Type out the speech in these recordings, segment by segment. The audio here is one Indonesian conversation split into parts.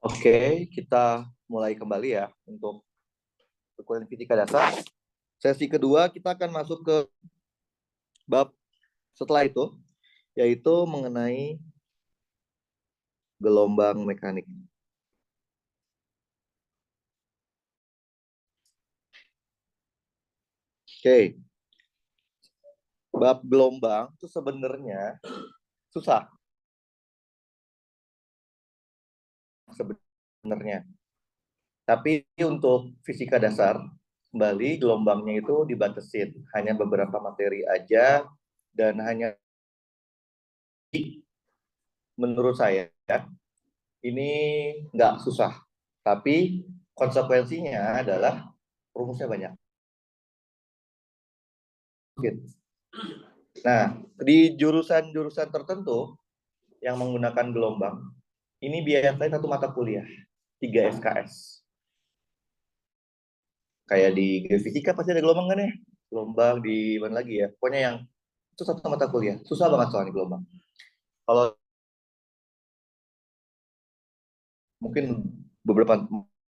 Oke, kita mulai kembali ya untuk perkuliahan fisika dasar. Sesi kedua kita akan masuk ke bab setelah itu, yaitu mengenai gelombang mekanik. Oke, bab gelombang itu sebenarnya susah sebenarnya. Tapi untuk fisika dasar, kembali gelombangnya itu dibatasin hanya beberapa materi aja dan hanya menurut saya ini nggak susah, tapi konsekuensinya adalah rumusnya banyak. Nah, di jurusan-jurusan tertentu yang menggunakan gelombang, ini biasanya satu mata kuliah, 3 SKS. Kayak di geofisika pasti ada gelombang kan ya? Gelombang di mana lagi ya? Pokoknya yang itu satu mata kuliah. Susah banget soalnya gelombang. Kalau mungkin beberapa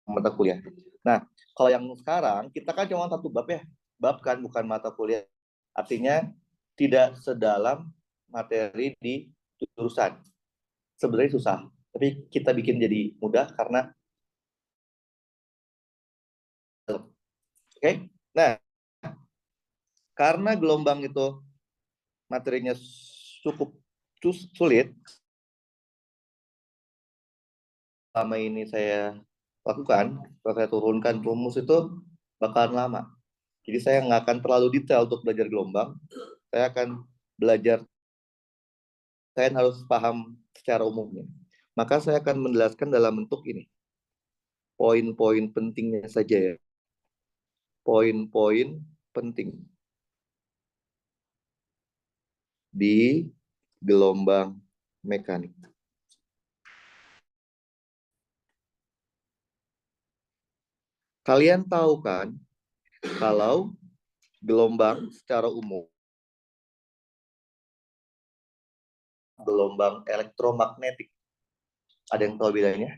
mata kuliah. Nah, kalau yang sekarang kita kan cuma satu bab ya. Bab kan bukan mata kuliah. Artinya tidak sedalam materi di jurusan. Sebenarnya susah, tapi kita bikin jadi mudah karena oke. Nah, karena gelombang itu materinya cukup sulit, selama ini saya lakukan, kalau saya turunkan rumus itu bakalan lama. Jadi saya nggak akan terlalu detail untuk belajar gelombang. Saya akan belajar, saya harus paham secara umumnya. Maka saya akan menjelaskan dalam bentuk ini. Poin-poin pentingnya saja ya. Poin-poin penting di gelombang mekanik. Kalian tahu kan kalau gelombang secara umum, gelombang elektromagnetik, ada yang tahu bedanya?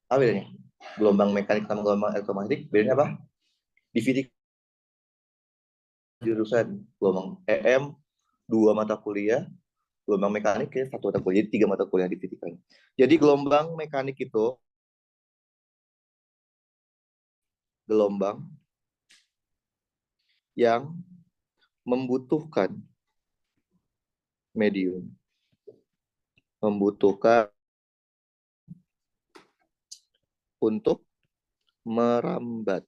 Apa bedanya? Gelombang mekanik sama gelombang elektromagnetik, bedanya apa? Di fisika jurusan gelombang EM, 2 mata kuliah, gelombang mekanik ya 1 mata kuliah, jadi 3 mata kuliah di fisika. Jadi gelombang mekanik itu gelombang yang membutuhkan medium, membutuhkan untuk merambat,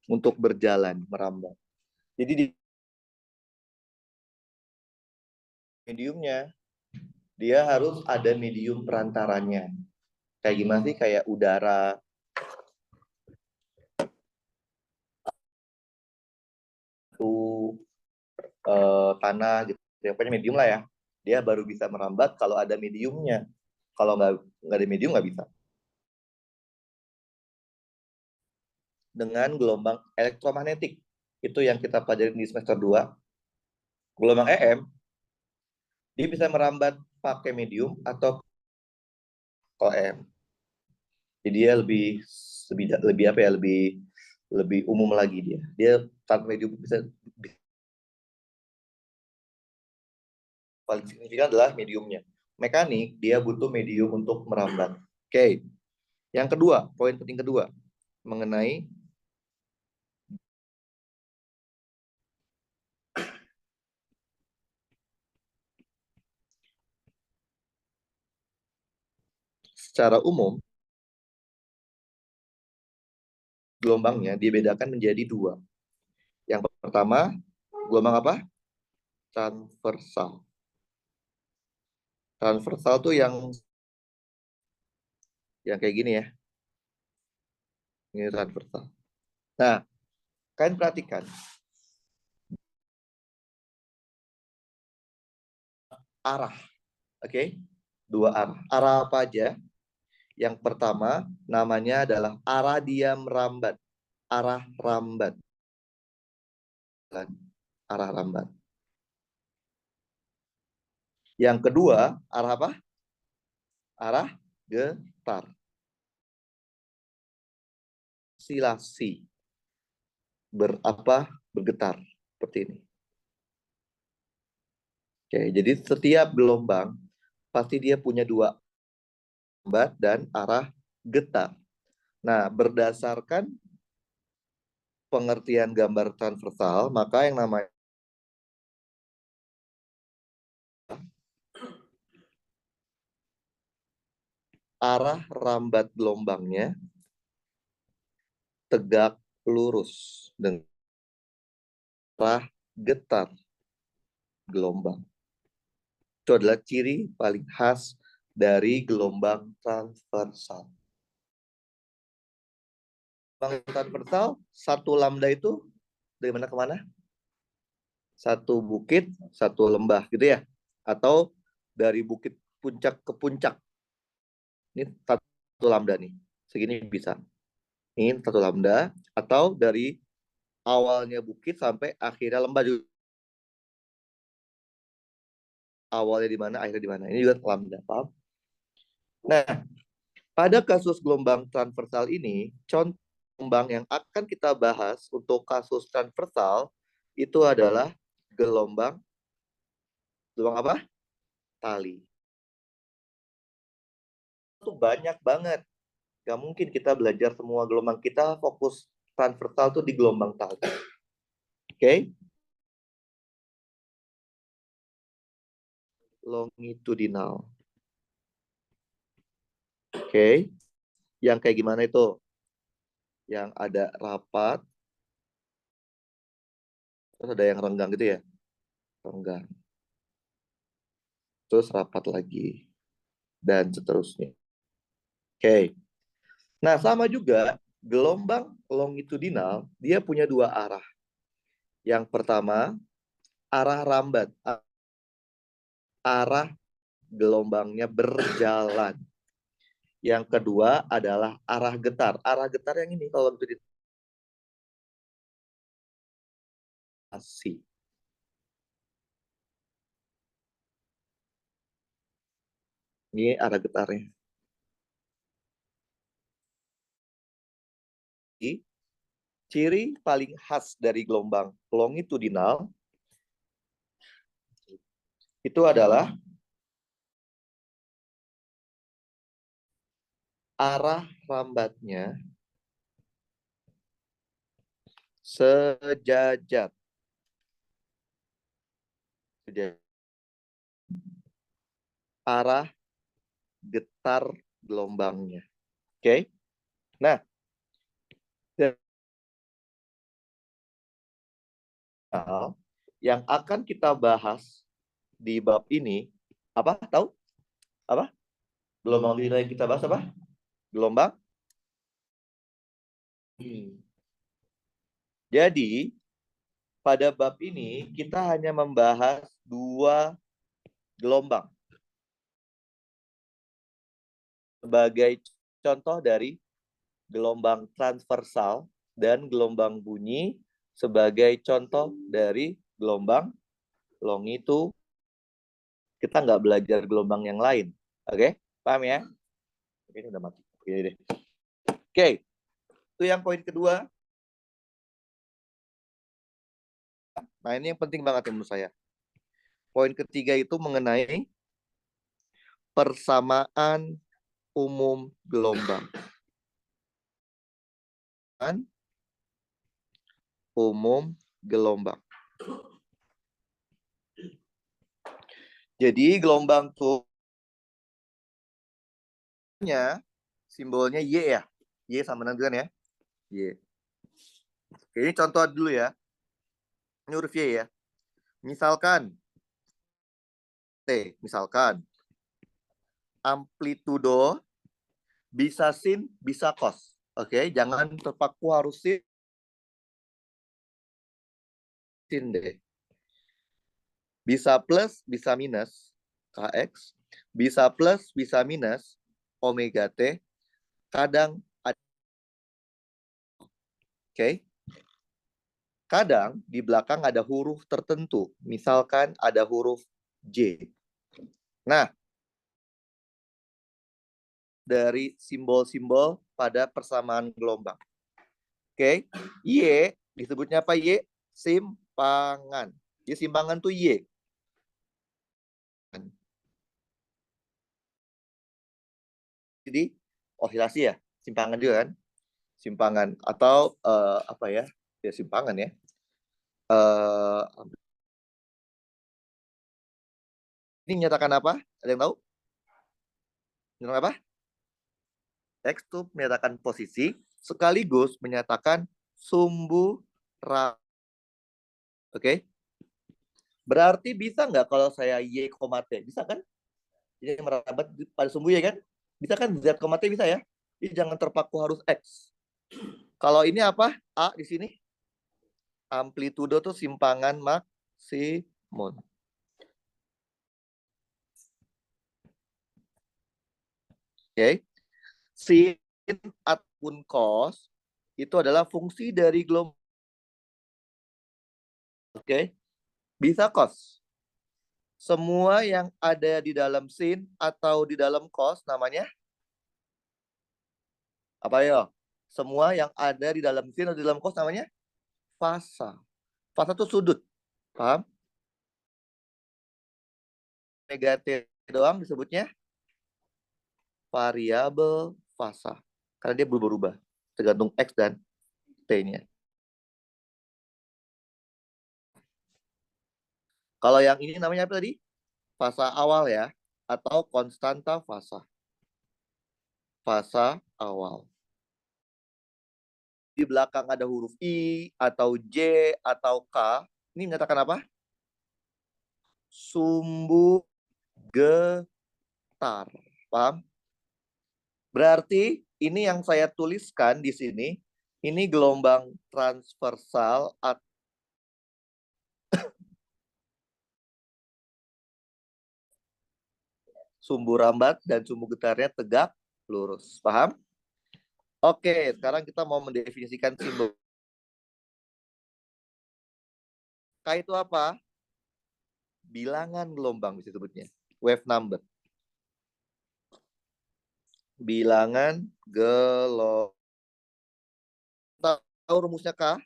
untuk berjalan, merambat. Jadi di mediumnya, dia harus ada medium perantaranya. Kayak gimana sih? Kayak udara, tanah gitu. Ya, pokoknya medium lah ya. Dia baru bisa merambat kalau ada mediumnya. Kalau nggak ada medium nggak bisa. Dengan gelombang elektromagnetik, itu yang kita pelajari di semester 2. Gelombang EM, dia bisa merambat pakai medium atau EM. Jadi dia lebih apa ya, lebih umum lagi dia. Dia tanpa medium bisa paling signifikan adalah mediumnya. Mekanik dia butuh medium untuk merambat. Oke. Yang kedua, poin penting kedua mengenai secara umum gelombangnya dibedakan menjadi 2. Yang pertama, gelombang apa? Transversal. Transversal tuh yang kayak gini ya. Ini transversal. Nah, kalian perhatikan arah. Oke? 2 arah. Arah apa aja? Yang pertama namanya adalah arah dia merambat. Arah rambat. Arah rambat. Yang kedua, arah apa? Arah getar. Oscilasi. Bergetar. Seperti ini. Oke, jadi setiap gelombang pasti dia punya dua lambat dan arah getar. Nah, berdasarkan pengertian gambar transversal, maka yang namanya arah rambat gelombangnya tegak lurus dengan arah getar gelombang. Itu adalah ciri paling khas dari gelombang transversal. Gelombang transversal, satu lambda itu dari mana ke mana? Satu bukit, satu lembah gitu ya. Atau dari bukit puncak ke puncak. Ini satu lambda nih. Segini bisa. Ini satu lambda. Atau dari awalnya bukit sampai akhirnya lembah juga. Awalnya di mana, akhirnya di mana. Ini juga lambda, paham? Nah, pada kasus gelombang transversal ini, contoh gelombang yang akan kita bahas untuk kasus transversal itu adalah gelombang apa? Tali. Itu banyak banget. Gak mungkin kita belajar semua gelombang. Kita fokus transversal tuh di gelombang tali. Oke? Longitudinal. Oke? Yang kayak gimana itu? Yang ada rapat, terus ada yang renggang gitu ya? Renggang. Terus rapat lagi. Dan seterusnya. Oke. Nah, sama juga gelombang longitudinal, dia punya dua arah. Yang pertama, arah rambat. Arah gelombangnya berjalan. Yang kedua adalah arah getar. Arah getar yang ini kalau longitudinal. Ini arah getarnya. Ciri paling khas dari gelombang longitudinal itu adalah arah rambatnya sejajar. Arah getar gelombangnya. Oke? Nah, yang akan kita bahas di bab ini apa? Tahu? Apa? Gelombang yang kita bahas apa? Gelombang. Jadi, pada bab ini kita hanya membahas dua gelombang. Sebagai contoh dari gelombang transversal dan gelombang bunyi sebagai contoh dari gelombang longitudinal. Kita nggak belajar gelombang yang lain. Oke? Paham ya? Oke, ini udah mati. Oke deh. Oke. Itu yang poin kedua. Nah, ini yang penting banget menurut saya. Poin ketiga itu mengenai persamaan umum gelombang. Umum gelombang. Jadi gelombang tuh simbolnya Y ya. Y sama dengan ya. Y. Oke, ini contoh dulu ya. Ini huruf Y ya. Misalkan T, misalkan amplitudo bisa sin, bisa cos. Oke, jangan terpaku harus sin deh. Bisa plus, bisa minus kx, bisa plus, bisa minus omega t, kadang ada. Oke. Kadang di belakang ada huruf tertentu, misalkan ada huruf J. Nah, dari simbol-simbol pada persamaan gelombang. Oke, Y disebutnya apa Y? Simpangan. Jadi simpangan tuh Y. Jadi osilasi ya, simpangan juga kan? Simpangan atau apa ya? Ya simpangan ya. Ini menyatakan apa? Ada yang tahu? Menyatakan apa? X itu menyatakan posisi sekaligus menyatakan sumbu ra. Oke? Berarti bisa nggak kalau saya Y, T? Bisa kan? Jadi merambat pada sumbu Y kan? Bisa kan Z, T bisa ya? Jadi jangan terpaku harus X. Kalau ini apa? A di sini. Amplitudo tuh simpangan maksimum. Oke. Sin ataupun cos itu adalah fungsi dari gelombang. Oke. Bisa cos. Semua yang ada di dalam sin atau di dalam cos namanya apa ya? Semua yang ada di dalam sin atau di dalam cos namanya fasa. Fasa itu sudut. Paham? Negatif doang disebutnya variabel fasa. Karena dia berubah-ubah. Tergantung X dan T-nya. Kalau yang ini namanya apa tadi? Fasa awal ya. Atau konstanta fasa. Fasa awal. Di belakang ada huruf I, atau J, atau K. Ini menyatakan apa? Sumbu getar. Paham? Berarti ini yang saya tuliskan di sini, ini gelombang transversal atau sumbu rambat dan sumbu getarnya tegak lurus. Paham? Oke, sekarang kita mau mendefinisikan simbol. K itu apa? Bilangan gelombang disebutnya. Wave number. Bilangan gelombang. Tahu rumusnya K?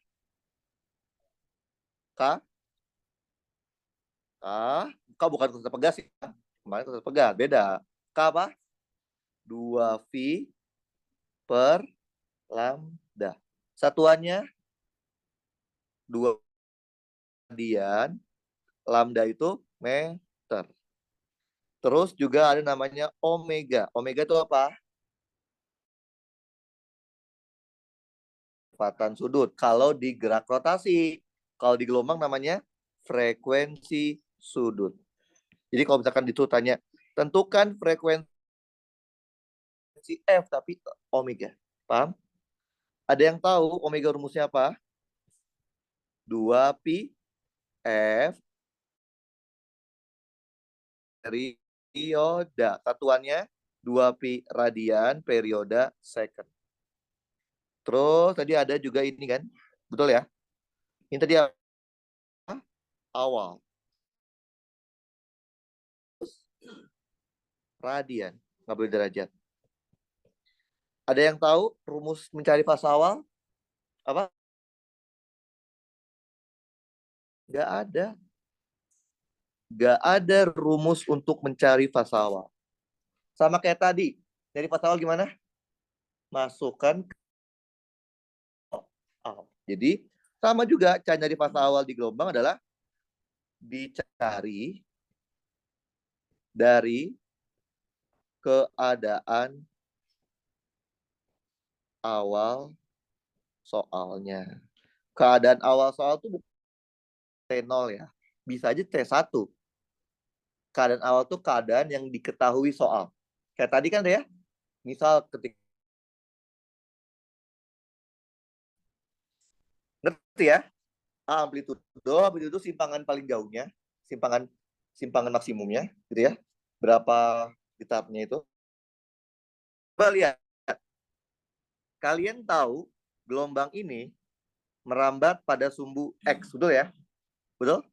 K? K bukan konstanta pegas ya. Kemarin konstanta pegas, beda. K apa? 2V per lambda. Satuannya 2 radian, lambda itu meter. Terus juga ada namanya omega. Omega itu apa? Kecepatan sudut. Kalau di gerak rotasi. Kalau di gelombang namanya frekuensi sudut. Jadi kalau misalkan ditanya, tentukan frekuensi F tapi omega. Paham? Ada yang tahu omega rumusnya apa? 2pi F periode. Satuannya 2pi radian periode second. Terus tadi ada juga ini kan? Betul ya? Ini tadi apa? Awal. Radian. Nggak boleh derajat. Ada yang tahu rumus mencari fase awal? Apa? Nggak ada. Nggak ada rumus untuk mencari fase awal. Sama kayak tadi. Dari fase awal gimana? Masukkan. Jadi sama juga cara nyari fase awal di gelombang adalah dicari dari keadaan awal soalnya. Keadaan awal soal itu bukan T0 ya. Bisa aja T1. Keadaan awal itu keadaan yang diketahui soal. Kayak tadi kan ya, misal ketika ngerti ya, amplitudo simpangan paling jauhnya, simpangan maksimumnya, gitu ya. Berapa getapnya itu? Coba lihat, kalian tahu gelombang ini merambat pada sumbu X, betul ya? Betul?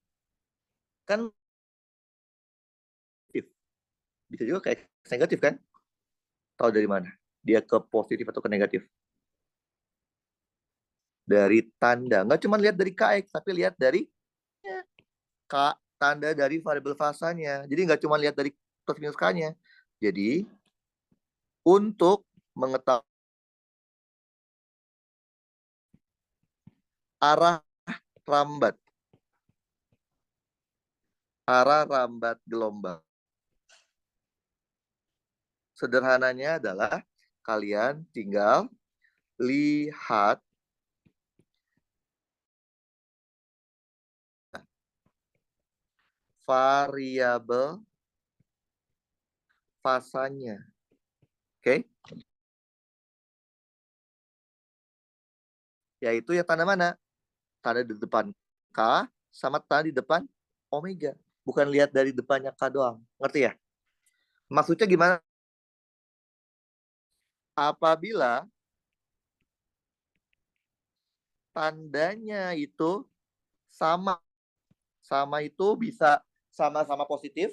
Kan bisa juga kayak negatif kan? Tahu dari mana? Dia ke positif atau ke negatif? Dari tanda. Nggak cuma lihat dari KX, tapi lihat dari K, tanda dari variabel fasanya. Jadi nggak cuma lihat dari plus minus K-nya. Jadi, untuk mengetahui arah rambat, gelombang, sederhananya adalah kalian tinggal lihat variabel fasanya. Oke? Yaitu ya tanda mana? Tanda di depan K sama tanda di depan omega. Bukan lihat dari depannya K doang. Ngerti ya? Maksudnya gimana? Apabila tandanya itu sama. Sama itu bisa sama-sama positif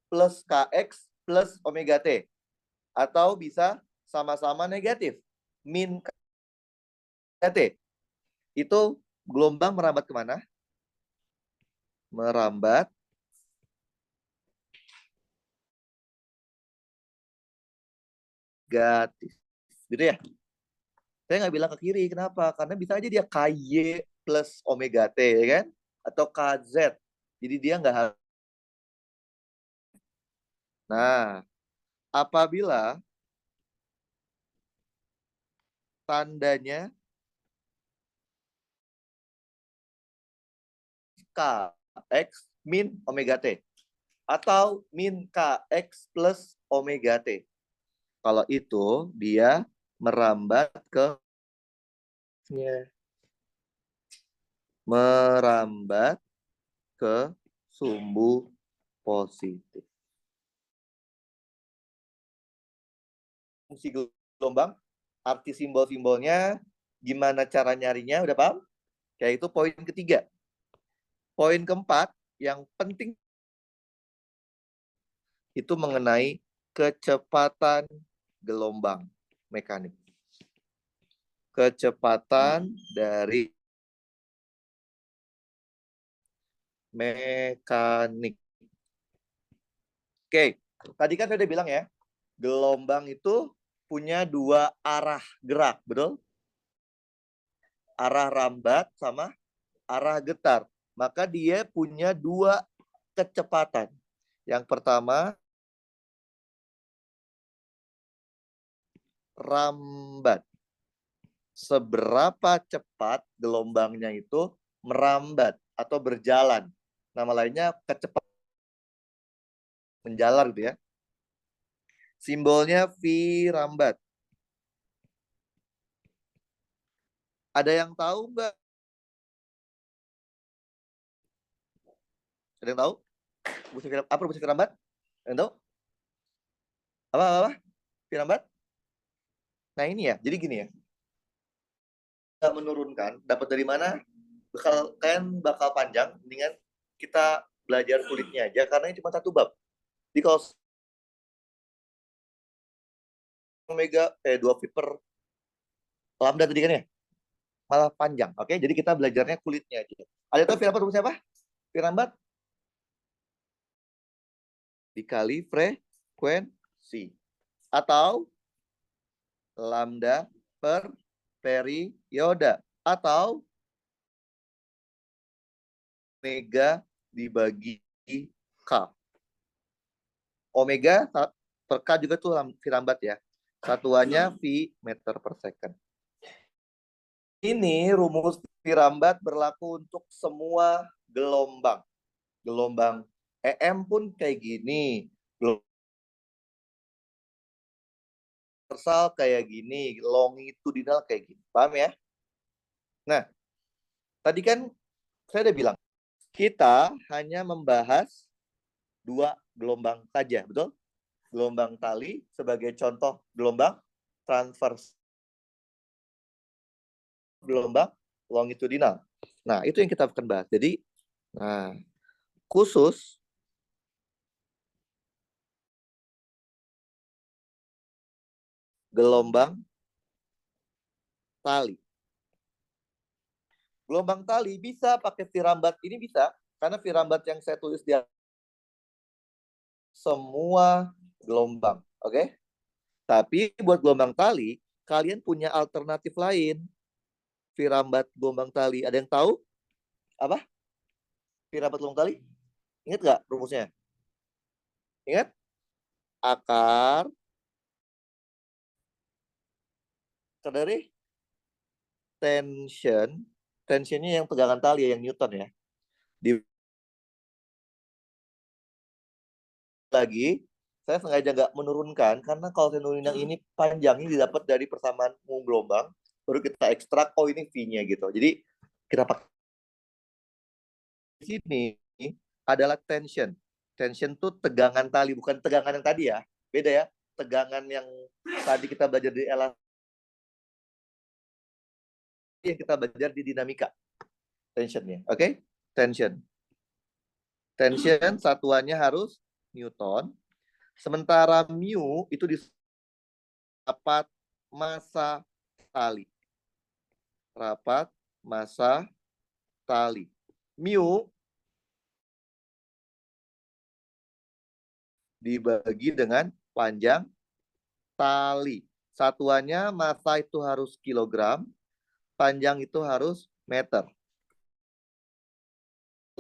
plus KX plus omega T. Atau bisa sama-sama negatif. Min KT. Itu gelombang merambat kemana? Merambat negatif. Gitu ya? Saya nggak bilang ke kiri. Kenapa? Karena bisa aja dia KY plus omega T, ya kan? Atau KZ. Jadi dia nggak harus. Nah, apabila tandanya KX min omega T. Atau min KX plus omega T. Kalau itu, dia merambat ke sumbu positif. Fungsi gelombang, arti simbol-simbolnya, gimana cara nyarinya, udah paham? Yaitu poin ketiga. Poin keempat, yang penting itu mengenai kecepatan gelombang mekanik. Kecepatan dari mekanik. Oke, tadi kan saya udah bilang ya, gelombang itu punya dua arah gerak, betul? Arah rambat sama arah getar. Maka dia punya dua kecepatan. Yang pertama, rambat. Seberapa cepat gelombangnya itu merambat atau berjalan. Nama lainnya kecepatan menjalar gitu ya. Simbolnya V rambat. Ada yang tahu nggak? Ada yang tahu? Apa rumus V rambat? Ada yang tahu? Apa? V rambat? Nah ini ya, jadi gini ya. Kita menurunkan, dapat dari mana? Bakal panjang, mendingan kita belajar kulitnya aja, karena ini cuma satu bab. Jadi kalau omega 2 V per lambda tadi kan ya, malah panjang. Oke, jadi kita belajarnya kulitnya aja. Ada tahu V rambat rumusnya apa? V rambat dikali frekuensi atau lambda per perioda atau omega dibagi K. Omega per K juga tuh V rambat ya. Satuannya V meter per second. Ini rumus V rambat berlaku untuk semua gelombang. Gelombang EM pun kayak gini. Universal kayak gini. Longitudinal kayak gini. Paham ya? Nah, tadi kan saya udah bilang, kita hanya membahas dua gelombang saja, betul? Gelombang tali sebagai contoh gelombang transvers, gelombang longitudinal. Nah, itu yang kita akan bahas. Jadi, nah, khusus gelombang tali. Gelombang tali bisa pakai Firambat ini bisa, karena Firambat yang saya tulis di semua gelombang, oke? Tapi buat gelombang tali, kalian punya alternatif lain. Firambat gelombang tali, ada yang tahu apa? Firambat gelombang tali? Ingat nggak rumusnya? Ingat? Akar dari tensionnya yang tegangan tali yang Newton ya. Lagi, saya sengaja nggak menurunkan karena kalau saya nurunin yang ini panjangnya didapat dari persamaan gelombang, baru kita ekstrak, oh ini V-nya gitu. Jadi kita pakai di sini adalah tension. Tension tuh tegangan tali, bukan tegangan yang tadi ya. Beda ya. Tegangan yang tadi kita belajar di elastis, yang kita belajar di dinamika. Tensionnya, oke? Okay? Tension. Tension satuannya harus Newton. Sementara mu itu dapat massa tali. Rapat massa tali. Mu dibagi dengan panjang tali. Satuannya massa itu harus kilogram, panjang itu harus meter.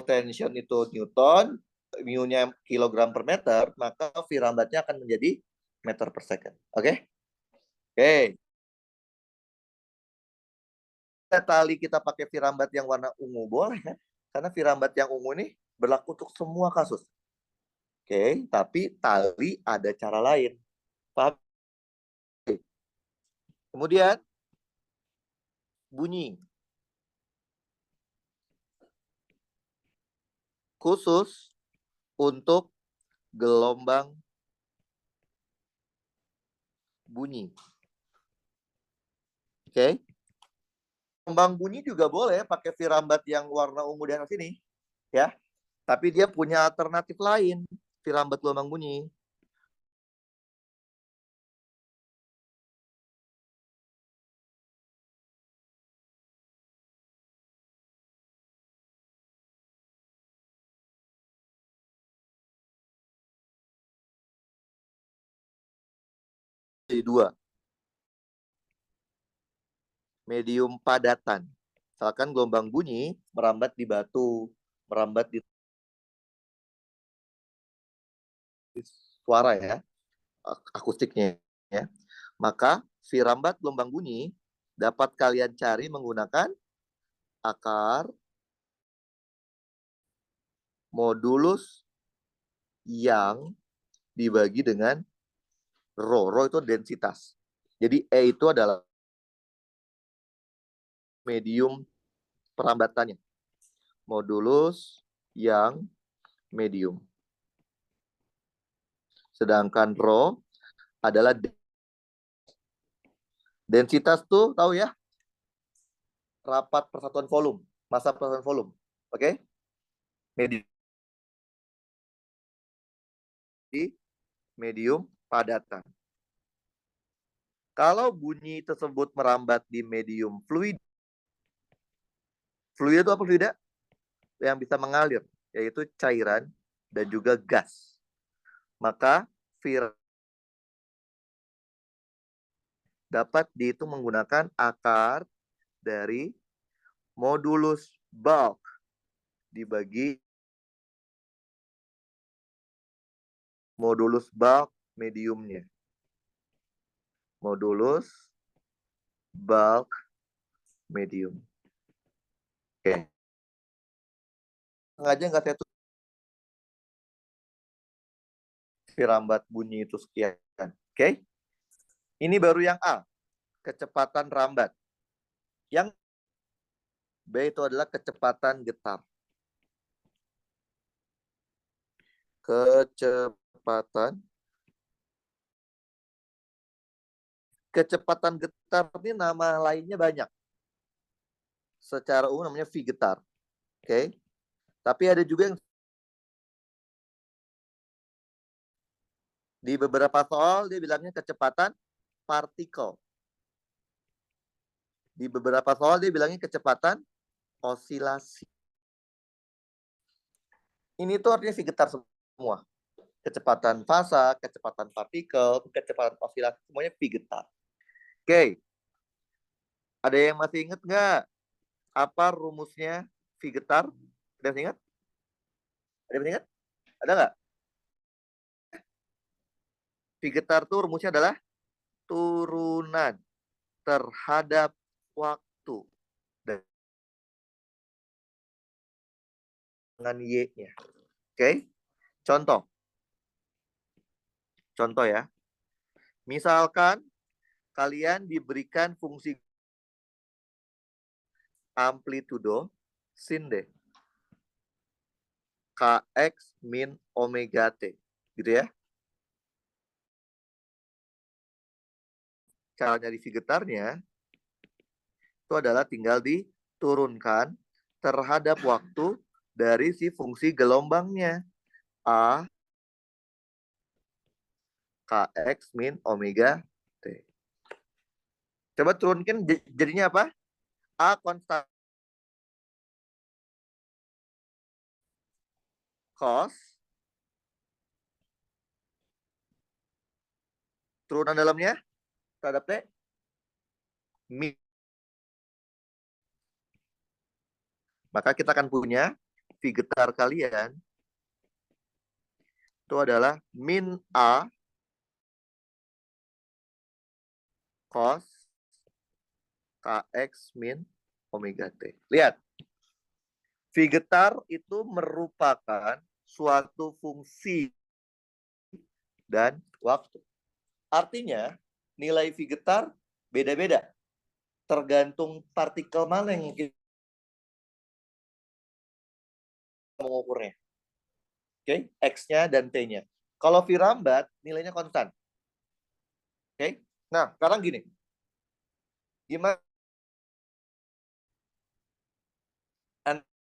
Tension itu Newton, mu-nya kilogram per meter, maka Firambatnya akan menjadi meter per second. Oke? Oke. Tali kita pakai Firambat yang warna ungu boleh kan? Karena Firambat yang ungu ini berlaku untuk semua kasus. Oke, tapi tali ada cara lain. Paham? Kemudian bunyi. Khusus untuk gelombang bunyi. Oke. Gelombang bunyi juga boleh pakai Firambat yang warna ungu di atas ini, ya. Tapi dia punya alternatif lain, Firambat gelombang bunyi. Jadi dua. Medium padatan. Misalkan gelombang bunyi merambat di batu, merambat di suara ya, akustiknya ya. Maka Firambat gelombang bunyi dapat kalian cari menggunakan akar modulus yang dibagi dengan rho. Rho itu densitas. Jadi E itu adalah medium perambatannya. Modulus yang medium. Sedangkan rho adalah densitas tuh tahu ya? Rapat persatuan volume, massa persatuan volume. Oke? Medium. Medium padatan. Kalau bunyi tersebut merambat di medium fluid, fluid itu apa fluida? Yang bisa mengalir, yaitu cairan dan juga gas. Maka dapat dihitung menggunakan akar dari modulus bulk dibagi modulus bulk mediumnya. Modulus bulk medium. Oke. Sengaja nggak saya tulis Firambat bunyi itu sekian. Oke. Ini baru yang A, kecepatan rambat. Yang B itu adalah kecepatan getar. Kecepatan getar ini nama lainnya banyak. Secara umum namanya V getar. Oke. Tapi ada juga yang di beberapa soal dia bilangnya kecepatan partikel. Di beberapa soal dia bilangnya kecepatan osilasi. Ini tuh artinya V getar semua. Kecepatan fasa, kecepatan partikel, kecepatan osilasi, semuanya V getar. Oke. Ada yang masih ingat nggak? Apa rumusnya V getar? Ada yang ingat? Ada yang ingat? Ada nggak? V getar tuh rumusnya adalah turunan terhadap waktu dengan Y-nya. Oke? Contoh. Contoh ya. Misalkan kalian diberikan fungsi amplitudo sin deh. Kx min omega t. Gitu ya. Cara nyari V getarnya itu adalah tinggal diturunkan terhadap waktu dari si fungsi gelombangnya. A Kx min omega t. Coba turunkan jadinya apa? A konstan cos turunan dalamnya terhadap T min. Maka kita akan punya V getar kalian itu adalah min A cos Kx min omega T. Lihat, V getar itu merupakan suatu fungsi dan waktu. Artinya, nilai V getar beda-beda. Tergantung partikel mana yang kita mengukurnya. Oke, X-nya dan T-nya. Kalau V rambat, nilainya konstan. Oke, nah sekarang gini. Gimana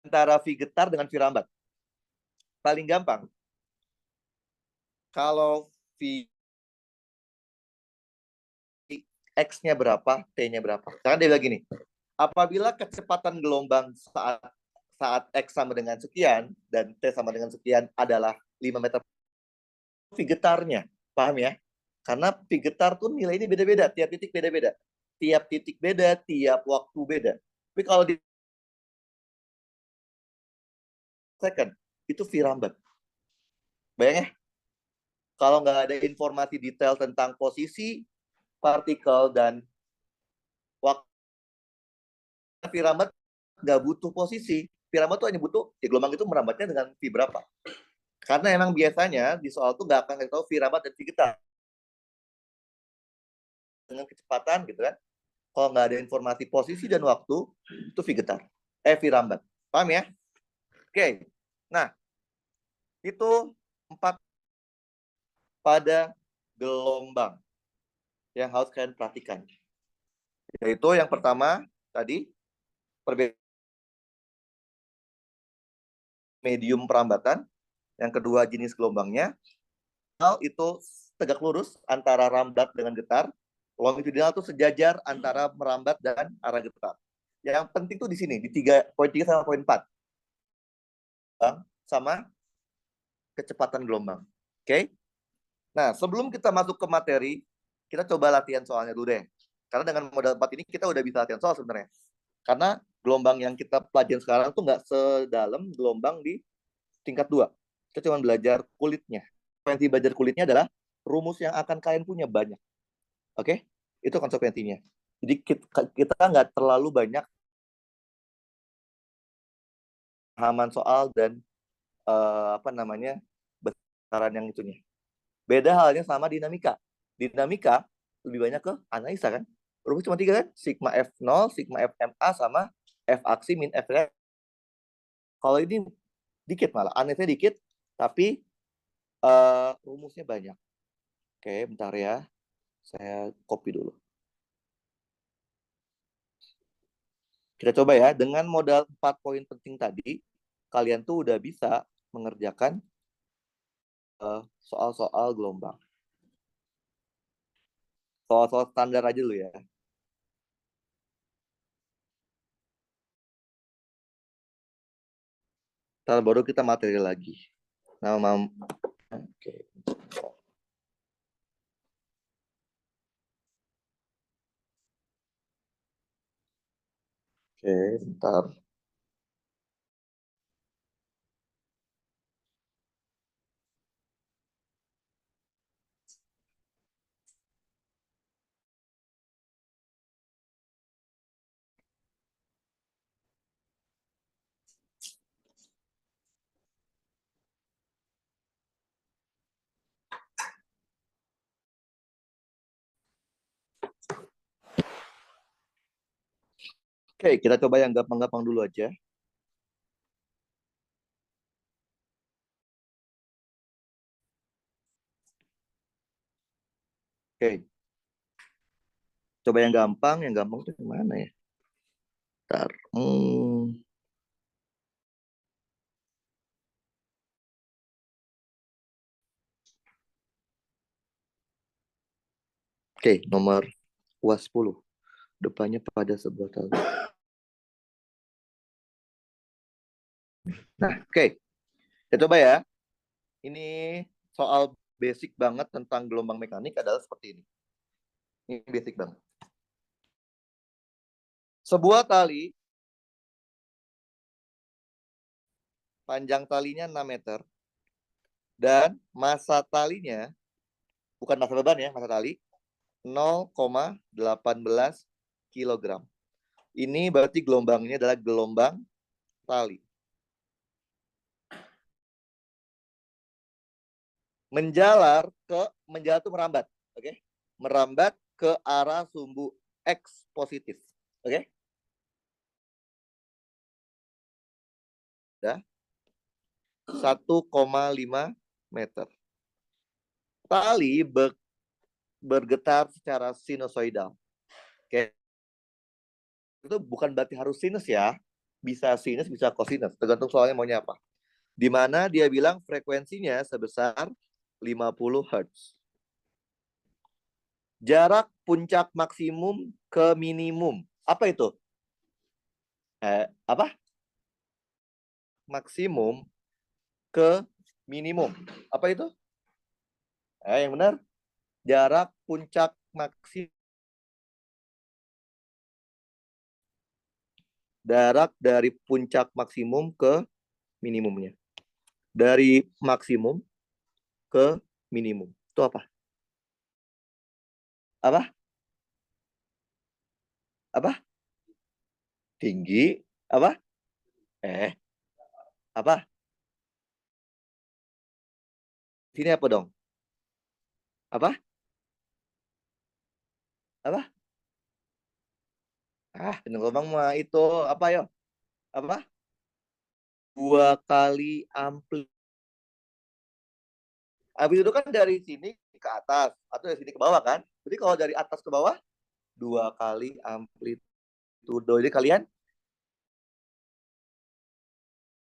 antara V getar dengan V rambat? Paling gampang. Kalau V X-nya berapa, T-nya berapa. Karena dia bilang gini, apabila kecepatan gelombang saat X sama dengan sekian, dan T sama dengan sekian adalah 5 meter, V getarnya, paham ya? Karena V getar tuh nilainya beda-beda, tiap titik beda-beda. Tiap titik beda, tiap waktu beda. Tapi kalau di second, itu V rambat. Bayang ya, kalau nggak ada informasi detail tentang posisi, partikel, dan waktu, piramid nggak butuh posisi. Piramid tuh hanya butuh gelombang itu merambatnya dengan V berapa. Karena emang biasanya di soal tuh nggak akan tahu V rambat dan V getar dengan kecepatan gitu kan. Kalau nggak ada informasi posisi dan waktu, itu V getar. V rambat. Paham ya? Oke. Nah, itu 4 pada gelombang yang harus kalian perhatikan. Yaitu yang pertama tadi perbedaan medium perambatan, yang kedua jenis gelombangnya, itu tegak lurus antara rambat dengan getar, longitudinal itu sejajar antara merambat dan arah getar. Yang penting tuh di sini, di poin 3 sama poin 4. Sama kecepatan gelombang. Oke? Nah, sebelum kita masuk ke materi, kita coba latihan soalnya dulu deh. Karena dengan modal 4 ini kita udah bisa latihan soal sebenarnya. Karena gelombang yang kita pelajari sekarang tuh nggak sedalam gelombang di tingkat 2. Kita cuma belajar kulitnya. Konsekuensi belajar kulitnya adalah rumus yang akan kalian punya banyak. Oke? Itu konsekuensinya. Jadi kita nggak terlalu banyak pemahaman soal dan besaran yang itunya. Beda halnya sama dinamika. Dinamika lebih banyak ke analisa kan? Rumus cuma 3 kan? Sigma F0, sigma FMA, sama F aksi min F. Kalau ini dikit malah, anehnya dikit, tapi rumusnya banyak. Oke, bentar ya. Saya copy dulu. Kita coba ya, dengan modal 4 poin penting tadi, kalian tuh udah bisa mengerjakan soal-soal gelombang. soal-soal standar aja dulu ya. Ntar baru kita materi lagi. Nah, oke. Oke, bentar. Oke, kita coba yang gampang-gampang dulu aja. Oke, coba yang gampang. Yang gampang itu gimana ya? Bentar. Oke, nomor UAS 10. Depannya pada sebuah tali. Nah, oke. Kita coba ya. Ini soal basic banget tentang gelombang mekanik adalah seperti ini. Ini basic banget. Sebuah tali, panjang talinya 6 meter, dan massa talinya, bukan massa beban ya, massa tali, 0,18 kilogram. Ini berarti gelombangnya adalah gelombang tali. Menjalar itu merambat, oke? Okay? Merambat ke arah sumbu X positif, oke? Okay? Ya. 1,5 meter. Tali bergetar secara sinusoidal. Oke. Okay? Itu bukan berarti harus sinus ya. Bisa sinus, bisa kosinus, tergantung soalnya maunya apa. Di mana dia bilang frekuensinya sebesar 50 Hz. Jarak puncak maksimum ke minimum. Apa itu? Apa? Maksimum ke minimum. Apa itu? Yang benar. Jarak puncak maksimum. Jarak dari puncak maksimum ke minimumnya. Dari maksimum ke minimum. Itu apa? Apa? Apa? Tinggi. Apa? Eh, apa? Sini apa dong? Apa? Apa? Ini gelombang mah itu apa yo? Apa? 2 kali ampli. Habis itu kan dari sini ke atas atau dari sini ke bawah kan? Jadi kalau dari atas ke bawah 2 kali amplitudo. Jadi kalian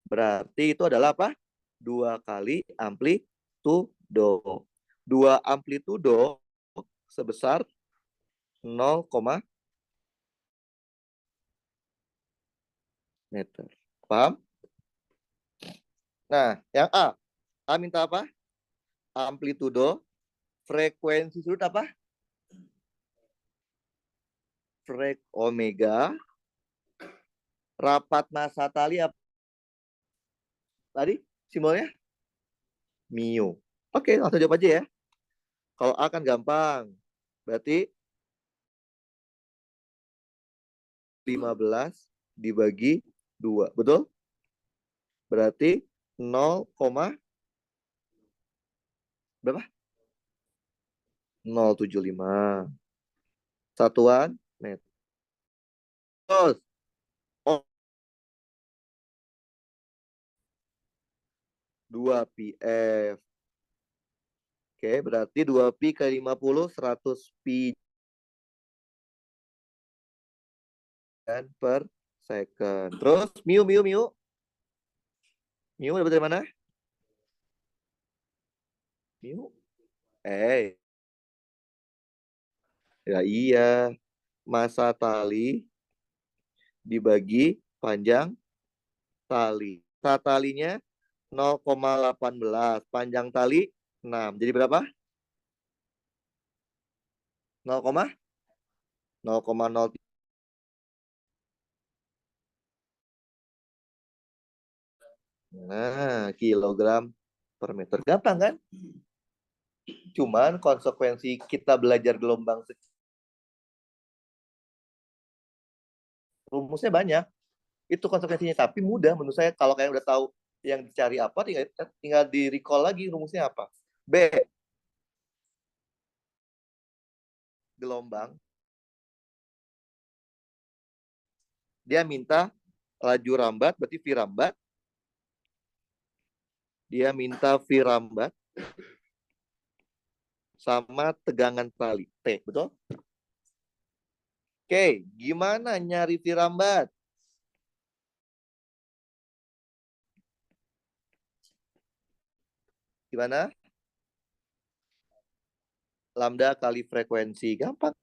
berarti itu adalah apa? 2 kali amplitudo. 2 amplitudo sebesar 0, meter. Paham? Nah, yang A. A minta apa? Amplitudo. Frekuensi sudut apa? Frek omega. Rapat massa tali apa? Tadi simbolnya? Mu. Oke, langsung jawab aja ya. Kalau A kan gampang. Berarti 15 dibagi 2. Betul? Berarti 0, berapa? 0,75. Satuan meter. Terus, oh, 2 pf. Oke, berarti 2pi ke 50, 100 pi per second. Terus, mu. Mu dapat dari mana? Mu. Eh, Ya iya, masa tali dibagi panjang tali. Masa talinya 0,18, panjang tali 6. Jadi berapa? 0,0. Nah, kilogram per meter. Gampang kan? Cuman konsekuensi kita belajar gelombang rumusnya banyak. Itu konsekuensinya. Tapi mudah menurut saya kalau kalian udah tahu yang dicari apa, tinggal di recall lagi rumusnya apa. B, gelombang. Dia minta laju rambat, berarti V rambat. Dia minta V rambat sama tegangan tali. T, betul? Oke, gimana nyari V rambat? Gimana? Lambda kali frekuensi. Gampang.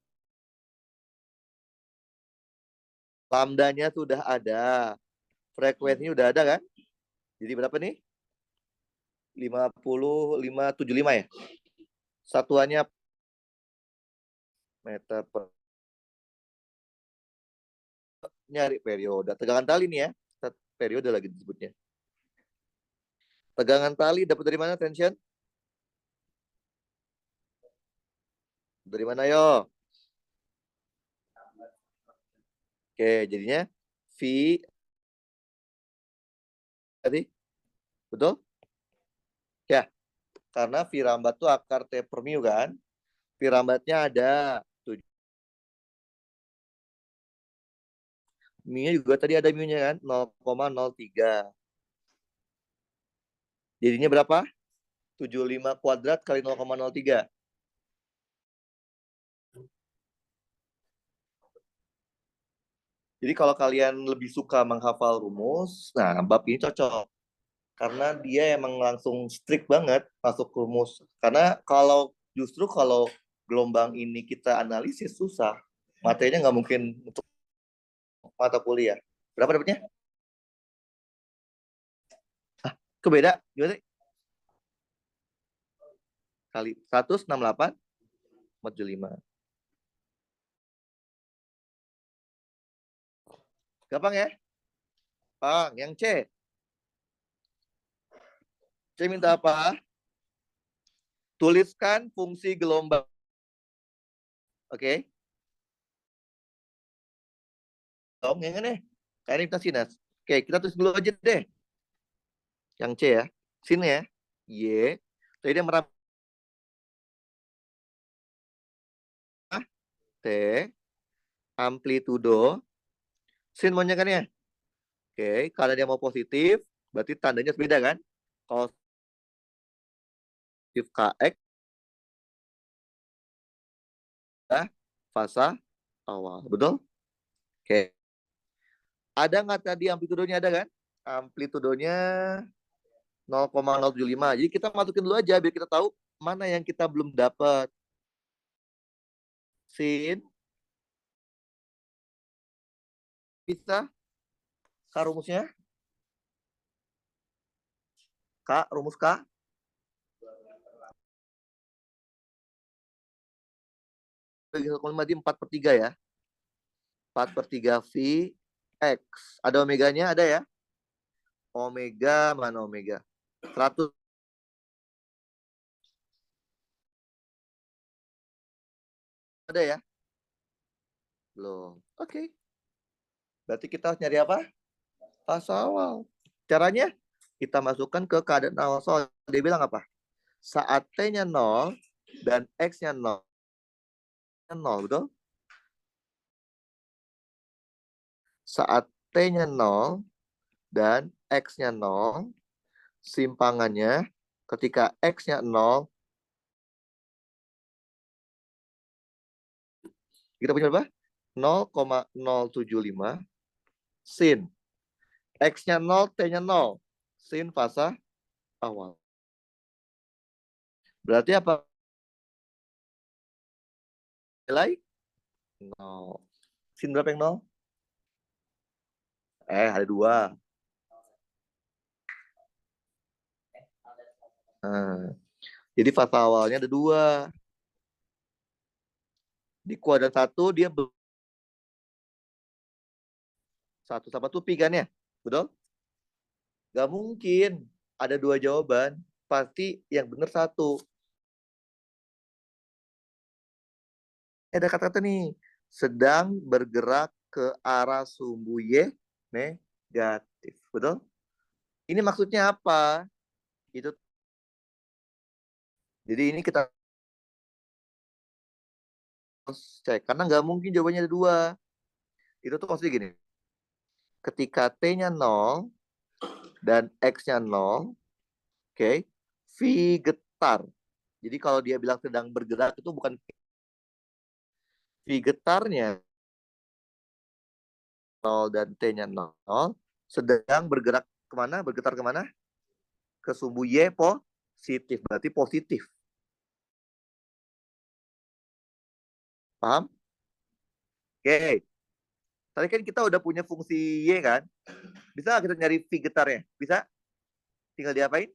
Lambdanya sudah ada. Frekuensinya udah ada kan? Jadi berapa nih? 5575 ya? Satuannya meter per nyari periode. Tegangan tali nih ya. Periode lagi disebutnya. Tegangan tali dapat dari mana tension? Dari mana yo? Oke, jadinya V tadi. Betul? Ya, karena V rambat tuh akar T per mu kan. V rambatnya ada. Mu-nya juga tadi ada mu-nya kan. 0,03. Jadinya berapa? 75 kuadrat kali 0,03. Jadi kalau kalian lebih suka menghafal rumus, nah bab ini cocok. Karena dia emang langsung strict banget masuk rumus. Karena justru kalau gelombang ini kita analisis susah. Materinya nggak mungkin untuk mata kuliah. Berapa dapatnya? Kebeda? Gimana sih? Kali 168,45. Gampang ya? Bang, yang C. C minta apa? Tuliskan fungsi gelombang. Oke? Dong, yang ini. Kayak ini kita sinus. Oke, kita tulis dulu aja deh. Yang C ya. Sini ya. Y. Jadi dia merambah T. Amplitudo. Sin maunya kan ya? Oke, kalau dia mau positif, berarti tandanya beda kan? Kalau positif KX, ya, fasa awal. Betul? Oke. Ada nggak tadi amplitudonya ada kan? Amplitudonya 0,075. Jadi kita masukin dulu aja biar kita tahu mana yang kita belum dapat. Sin bisa K rumusnya? K rumus K 4/3 ya. 4/3 V X. Ada omeganya? Ada ya? Omega mana omega? 100 ada ya? Belum. Oke. Berarti kita harus nyari apa? Fasa awal. Caranya kita masukkan ke keadaan awal soal. Dia bilang apa? Saat T-nya 0 dan X-nya 0. 0, betul? Saat T-nya 0 dan X-nya 0, simpangannya ketika X-nya 0, kita punya berapa? 0,075 sin. X-nya 0, T-nya 0. Sin fasa awal. Berarti apa? Nilai Nol. Sin berapa yang nol? Ada 2. Nah, jadi fasa awalnya ada 2. Di kuadran 1 dia 1 sama 2 pi kan ya? Betul? Gak mungkin ada 2 jawaban. Pasti yang benar 1. Ada kata-kata nih. Sedang bergerak ke arah sumbu Y negatif. Betul? Ini maksudnya apa? Itu. Jadi ini kita harus cek. Karena nggak mungkin jawabannya ada 2. Itu tuh maksudnya gini. Ketika T-nya 0 dan X-nya 0, oke, V getar. Jadi kalau dia bilang sedang bergerak itu bukan V getarnya 0 dan T-nya 0, sedang bergerak kemana? Bergetar kemana? Ke sumbu Y positif. Berarti positif. Paham? Oke. Tadi kan kita udah punya fungsi Y kan? Bisa kita nyari V getarnya? Bisa? Tinggal diapain?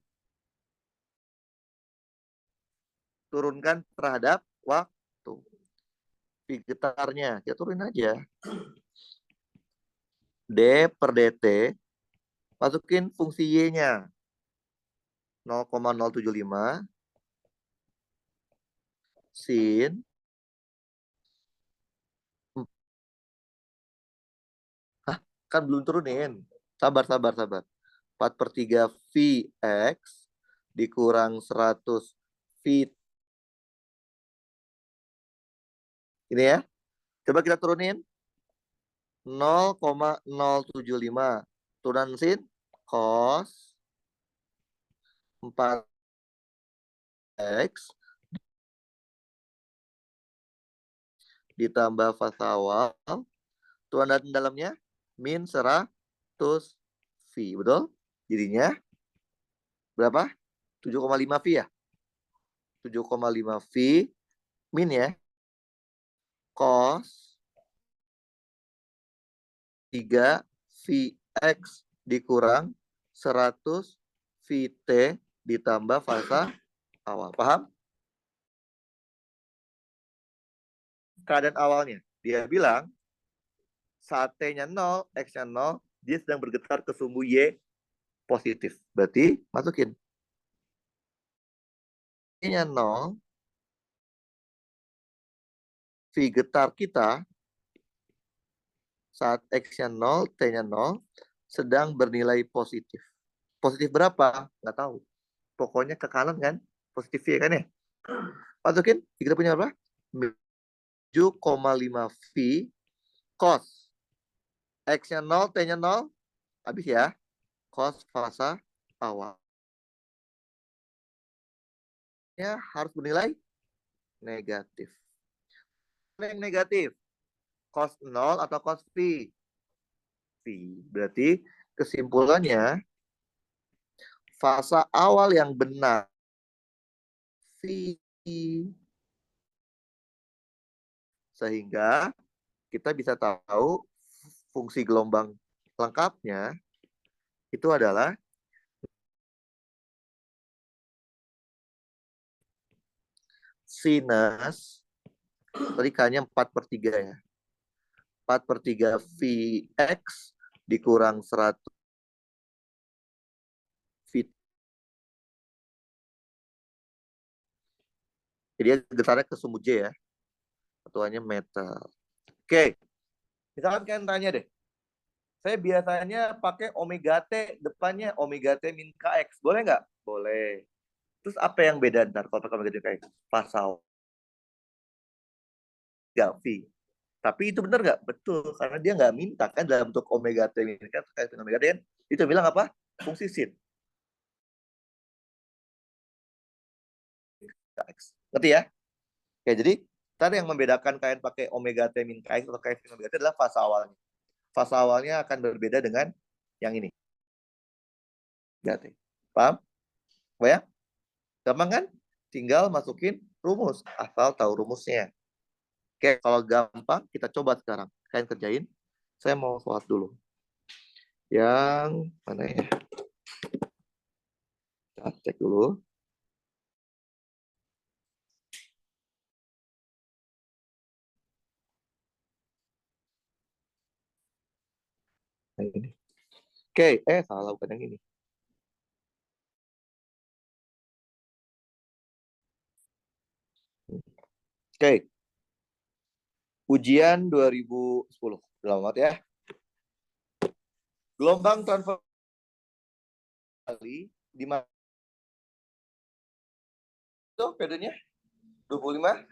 Turunkan terhadap waktu. V getarnya. Kita turunin aja. D per dt. Masukin fungsi Y-nya. 0,075 sin kan belum turunin. Sabar, sabar, sabar. 4/3 Vx dikurang 100 V. Ini ya. Coba kita turunin. 0,075. Turunan sin cos 4x ditambah fasa awal. Turunan dalamnya min 100 V. Betul? Jadinya berapa? 7,5 V ya? 7,5 V min ya. Cos 3 Vx dikurang 100 Vt ditambah fasa awal. Paham? Keadaan awalnya. Dia bilang saat T-nya 0, X-nya 0, dia sedang bergetar ke sumbu Y positif. Berarti masukin. T-nya 0, V getar kita saat X-nya 0, T-nya 0, sedang bernilai positif. Positif berapa? Nggak tahu. Pokoknya ke kanan kan? Positif ya kan ya? Masukin. Kita punya berapa? 7,5 V cos. X-nya 0, T-nya 0. Habis ya. Cos fasa awal. Ya, harus bernilai negatif. Yang negatif? Cos 0 atau cos V? V. Berarti kesimpulannya fasa awal yang benar V. Sehingga kita bisa tahu fungsi gelombang lengkapnya itu adalah sinus, tadi K-nya 4/3 ya. 4/3 Vx dikurang 100 V. Jadi getarnya ke sumbu J ya. Satuannya meter. Oke. Misalkan kalian tanya deh. Saya biasanya pakai omega T, depannya omega T min Kx. Boleh nggak? Boleh. Terus apa yang beda ntar kalau pakai omega T min Kx? Pasal. Nggak V. Tapi itu benar nggak? Betul. Karena dia nggak minta kan dalam bentuk omega T min Kx terkait dengan omega T kan. Itu bilang apa? Fungsi sin. Kx. Ngerti ya? Oke, jadi tadi yang membedakan kalian pakai omega T min Kx atau Kx min omega T adalah fase awalnya. Fase awalnya akan berbeda dengan yang ini. Berarti. Paham? Oh ya? Gampang kan? Tinggal masukin rumus. Asal tahu rumusnya. Oke, kalau gampang kita coba sekarang. Kalian kerjain. Saya mau sholat dulu. Yang mana ya? Kita cek dulu. Yang ini. Oke, salah bukan yang ini. Oke, ujian 2010. Selamat ya. Gelombang transfer kali di mana itu periodenya 25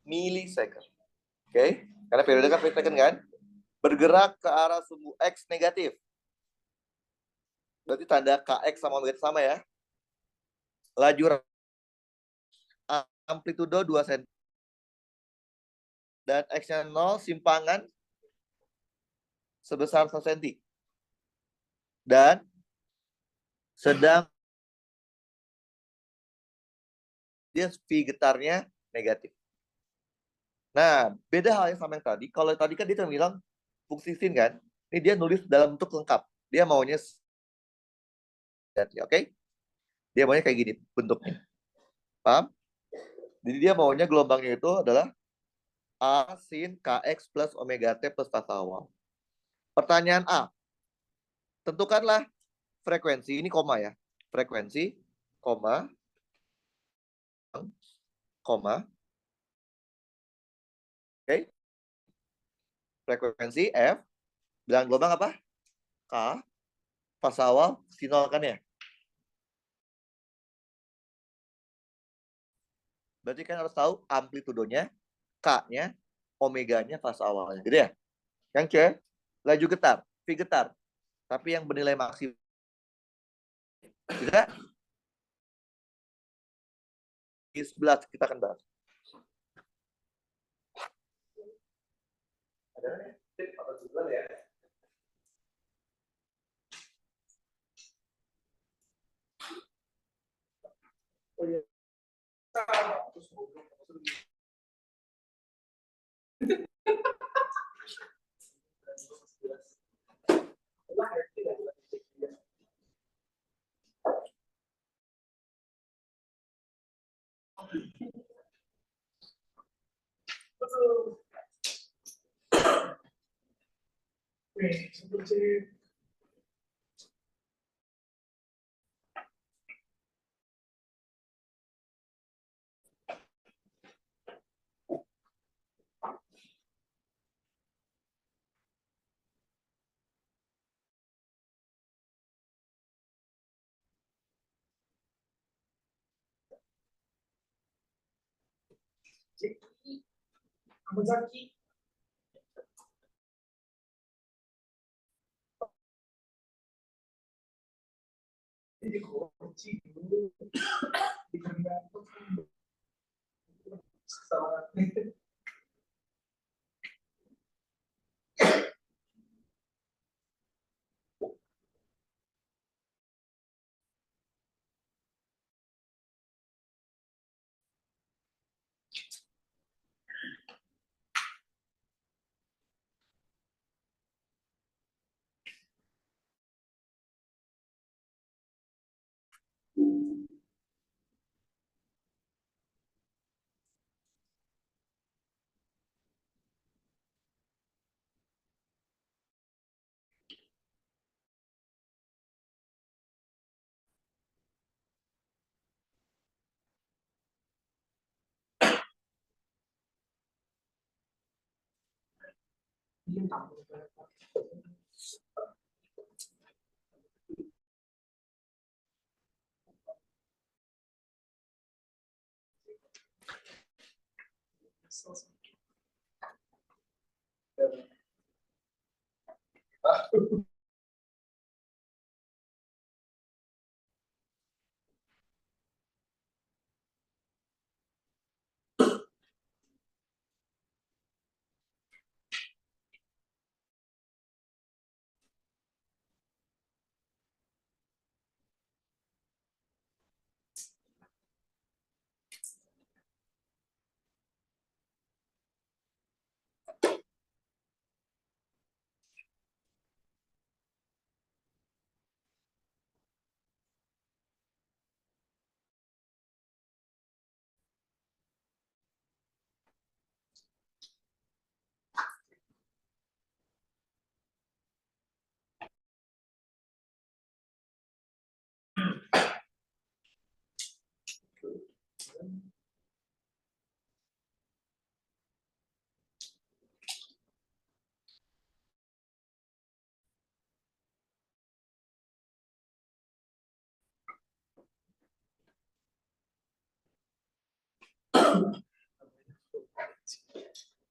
milisecond. Oke, karena periode kan millisecond kan, bergerak ke arah sumbu X negatif. Berarti tanda KX sama omega sama ya. Laju amplitudo 2 cm. Dan X-nya 0, simpangan sebesar 1 cm. Dan sedang dia V getarnya negatif. Nah, beda halnya sama yang tadi. Kalau tadi kan dia cuma bilang fungsi sin kan. Ini dia nulis dalam bentuk lengkap. Dia maunya oke? Dia maunya kayak gini bentuknya. Paham? Jadi dia maunya gelombangnya itu adalah A sin KX plus omega T plus tasa awal. Pertanyaan A. Tentukanlah frekuensi, ini koma ya. Frekuensi, koma, koma. Oke? Frekuensi F. Bilang gelombang apa? K. Fase awal, sinol kan ya? Berarti kan harus tahu amplitudonya, K-nya, omeganya fase awalnya. Gitu ya? Yang C, laju getar, V getar. Tapi yang bernilai maksimal. Tidak? Di 11 kita akan bahas. Ada tip atau tujuan ya? Oh iya.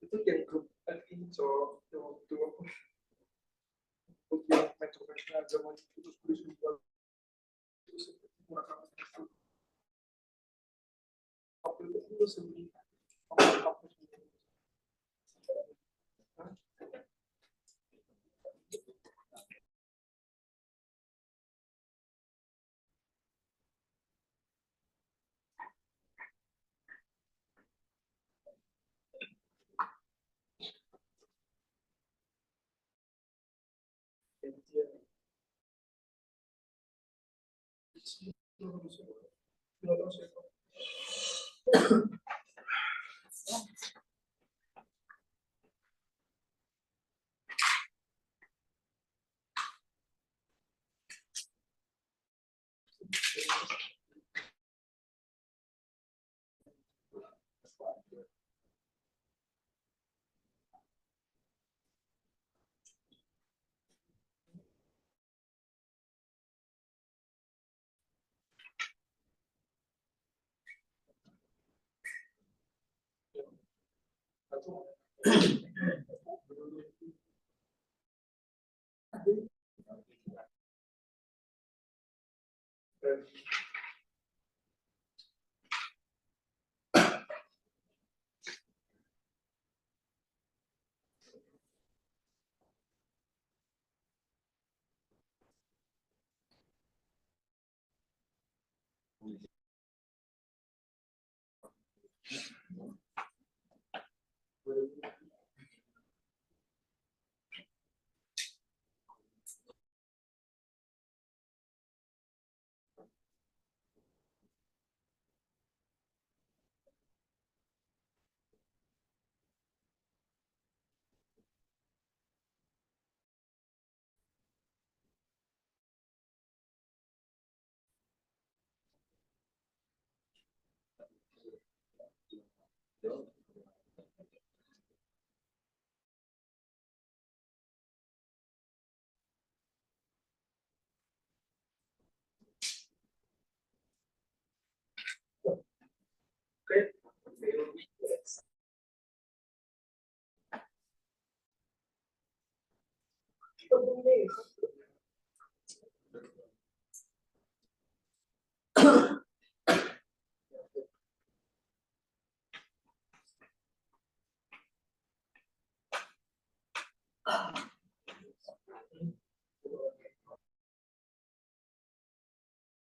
Itu yang grup ini cowok waktu apa untuk yang metro agama itu terus dijual itu seperti kurang waktu itu sendiri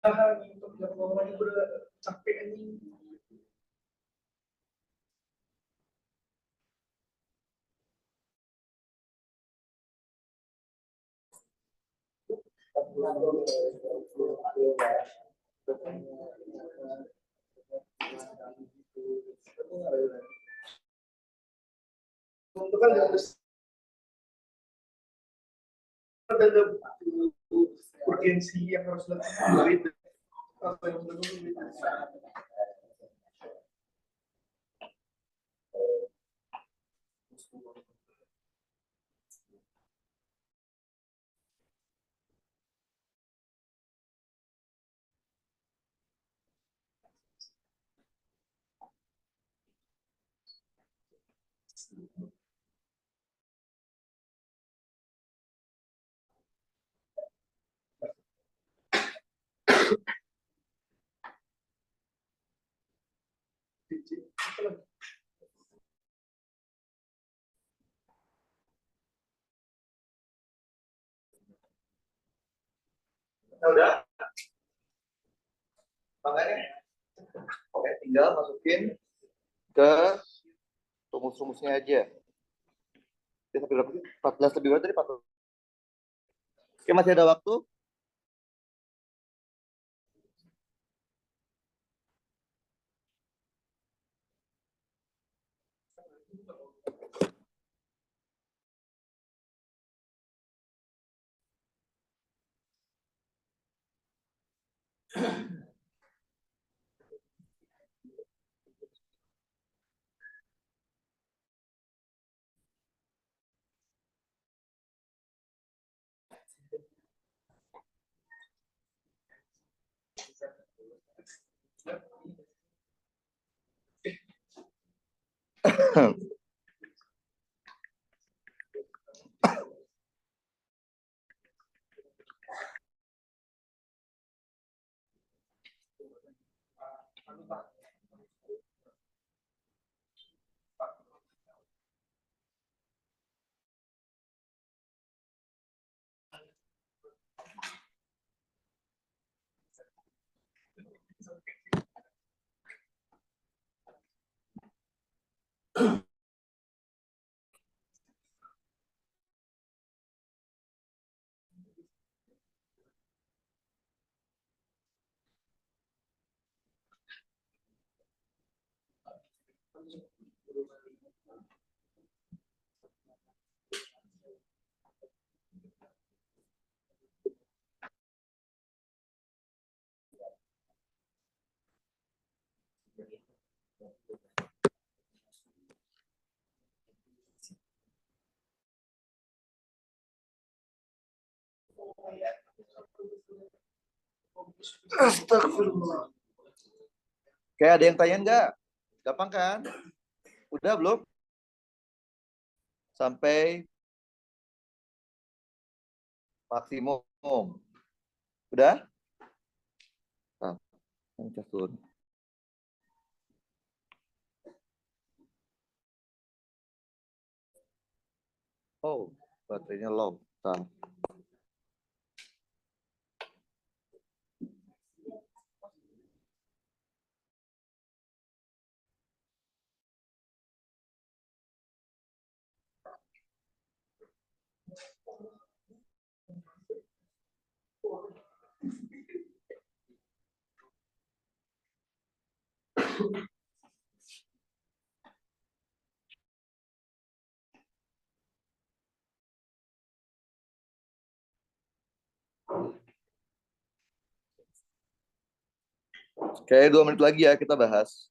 untuk yang ngomongnya udah capek ini. Itu kan ada urgensi yang harus dilakukan apa yang udah makanya oke tinggal masukin ke rumus-rumusnya aja. Dia sampai berapa sih? 14 lebih berapa tadi 14. Oke, masih ada waktu. Astagfirullah. Kayak ada yang tanya nggak? Gampang kan? Udah belum? Sampai maksimum. Udah? Nah, turun. Oh, baterainya low. Nah. Kayak 2 menit lagi ya kita bahas.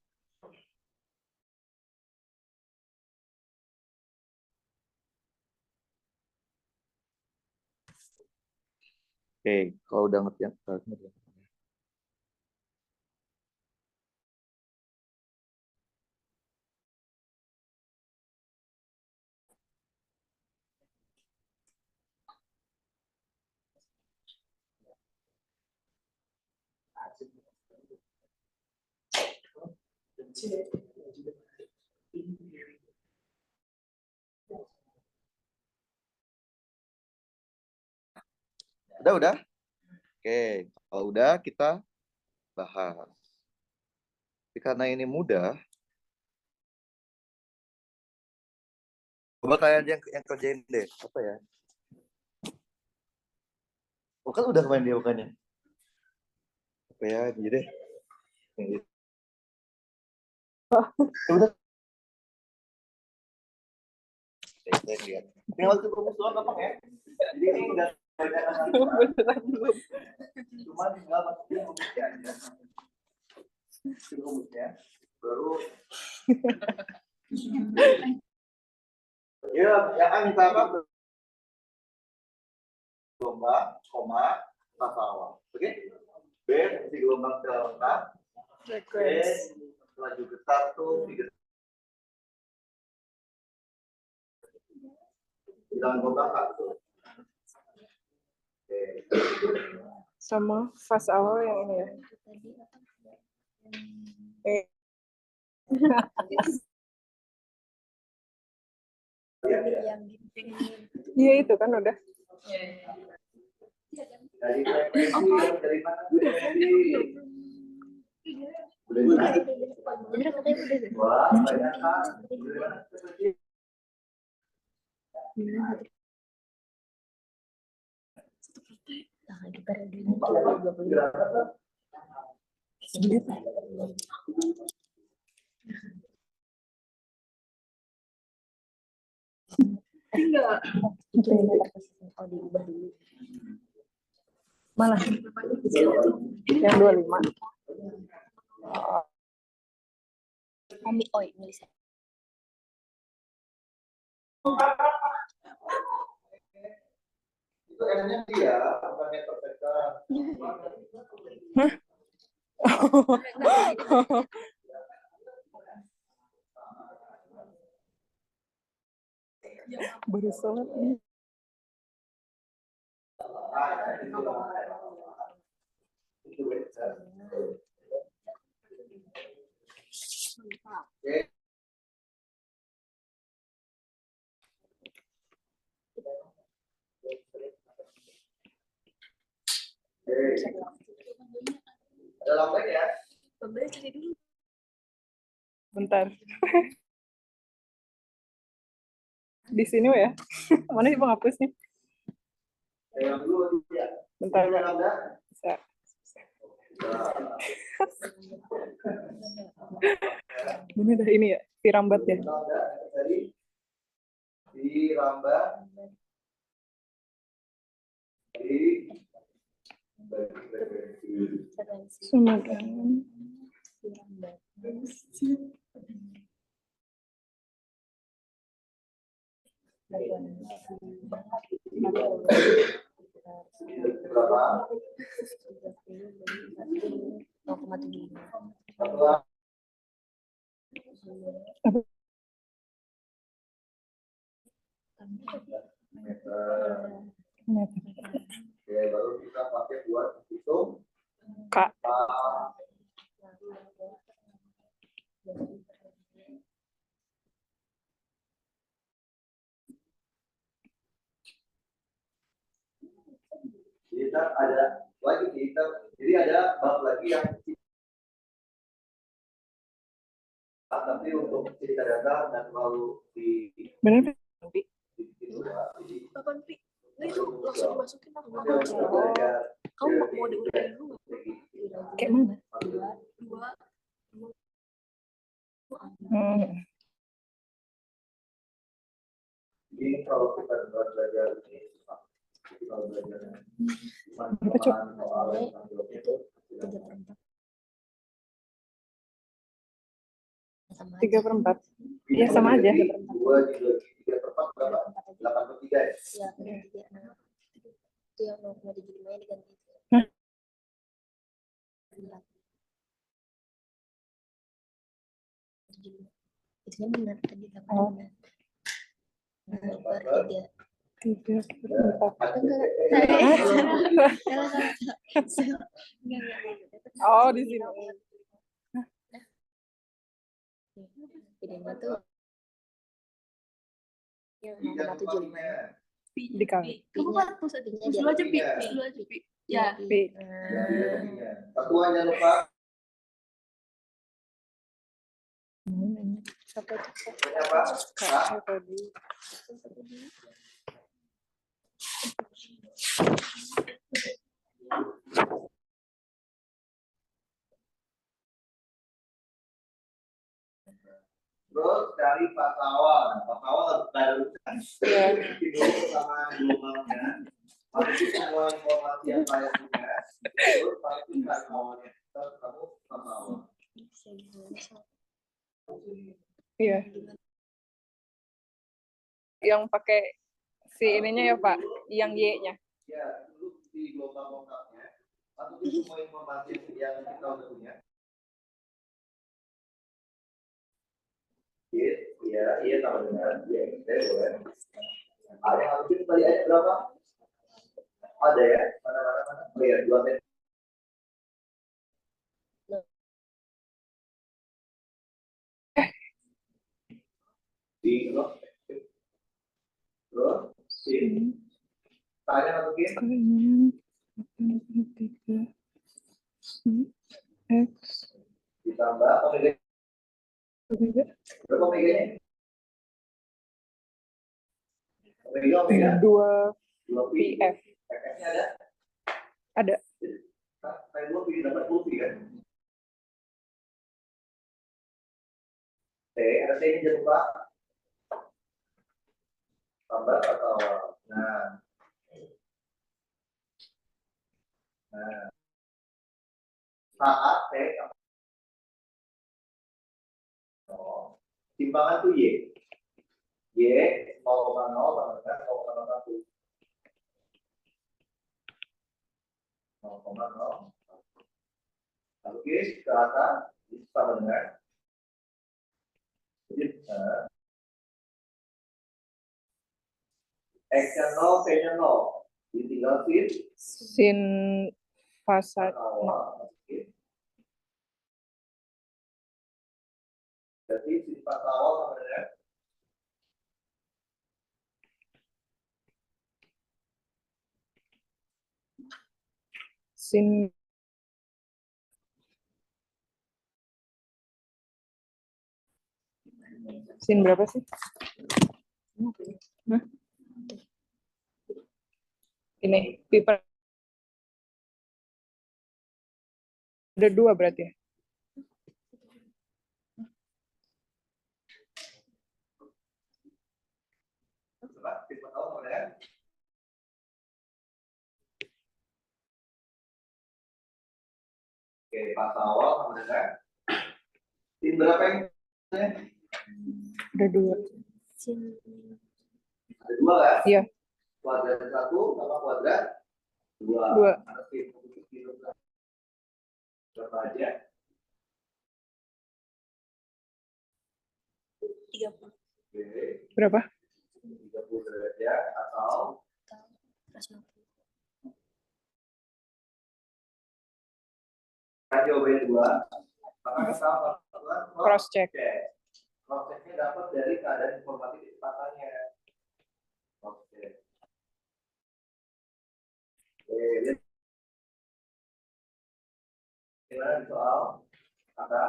Oke, kalau udah ngerti ya. Udah. Oke, kalau udah kita bahas. Tapi karena ini mudah, coba kalian yang kerjain deh. Apa ya? Oh, kan udah kemarin dia bukannya. Apa ya, gini deh. Udah. Saya lihat. Tinggal waktu rumus doang gampang ya. Jadi ini enggak beneran belum. Cuma tinggal masukin rumusnya aja. Rumusnya. Baru ya, yang A minta apa? Gelombang, koma, tata awal. Oke? B, fungsi gelombang secara lengkap. C, laju getar tuh bilangan gelombang satu. Sama fase awal yang ini ya. Iya itu kan udah. Dari mana? Wah, banyak kan. Enggak. Mana? Yang 25. Milih saya. Itu M-nya dia, bukan meter vektor. Baru sholat nih. Ada lambang ya? Bentar. Di sini ya. Mana sih penghapusnya? Yang dulu ya. Bentar, Ada Pak. lambang? Bisa. Ini udah ini ya, pirambat ya. Dari di rambang di Sumedang. berapa? 0,75. Oke, baru kita pakai buat hitung Kak. kita ada lagi kita jadi ada bab lagi yang tapi untuk cerita data dan terlalu di Bener. Kapan, Pi? Nah, itu langsung dimasukin aku. Kamu mau diurutin dulu nggak? Kayak mana? Dua. Jadi kalau kita belajar ini kalau belajar Berapa, Cuk? soal itu 3/4. Iya, sama aja. 2/3 berapa? 8/3 ya? Ya, 3. Itu yang 0,75 diganti. Hah? Itu kan benar tadi apa? Oh. Per 3. 3/4. Enggak. Oh, di sini. Bedanya tuh yang 0,75 Dikali. kamu kan pusatnya dia Dulu aja, Pi. Dulu aja, Pi. Ya. Pi. Satuan jangan lupa. Sampai itu Apa? Kak, tadi. Terus dari pasawan baru itu sama gelombangnya. Pasti semua informasi yang saya punya. Terus pasti pasawannya. Terus kamu pasawan. Iya. Yang pakai si ininya ya, Pak, yang Y-nya. Ya, dulu di gelombang kontaknya. Masukin semua informasi yang kita udah punya. Iya, sama dengan boleh. Ada yang harus tadi ada berapa? Ada ya? Mana? Oh iya, 2 meter. Terus, tanya masukin. Kalian 3 X Ditambah omega. Berapa omeganya? Omega. 2 pi. PF. F-nya ada? Ada. Kayak 2 pi dapat 2 pi kan? T, ada T-nya jangan lupa. Tambah atau nah. Saat T timbangan tuh Y. Y 0,0 sama dengan 0,1. 0,0. Lalu kiri ke atas itu sama dengan jadi X-nya 0, P-nya 0. Jadi tinggal Sin fasa awal. Masukin. Jadi sifat awal sama dengan sin sin berapa sih? Hah? Ini pipa ada 2 berarti ya? sifat awal sama dengan Oke, pas awal sama dengan sin berapa yang Ada 2. ada 2 kan? Iya, Kuadrat 1 sama kuadrat 2. 2. Ada sin berapa aja? 30 Oke, Berapa? 30 derajat atau plus 60. kan jawabannya 2. Maka kita lakukan Cross check. cross check-nya dapat dari keadaan informasi kecepatannya. Oke. Oke, lihat gimana di soal kata.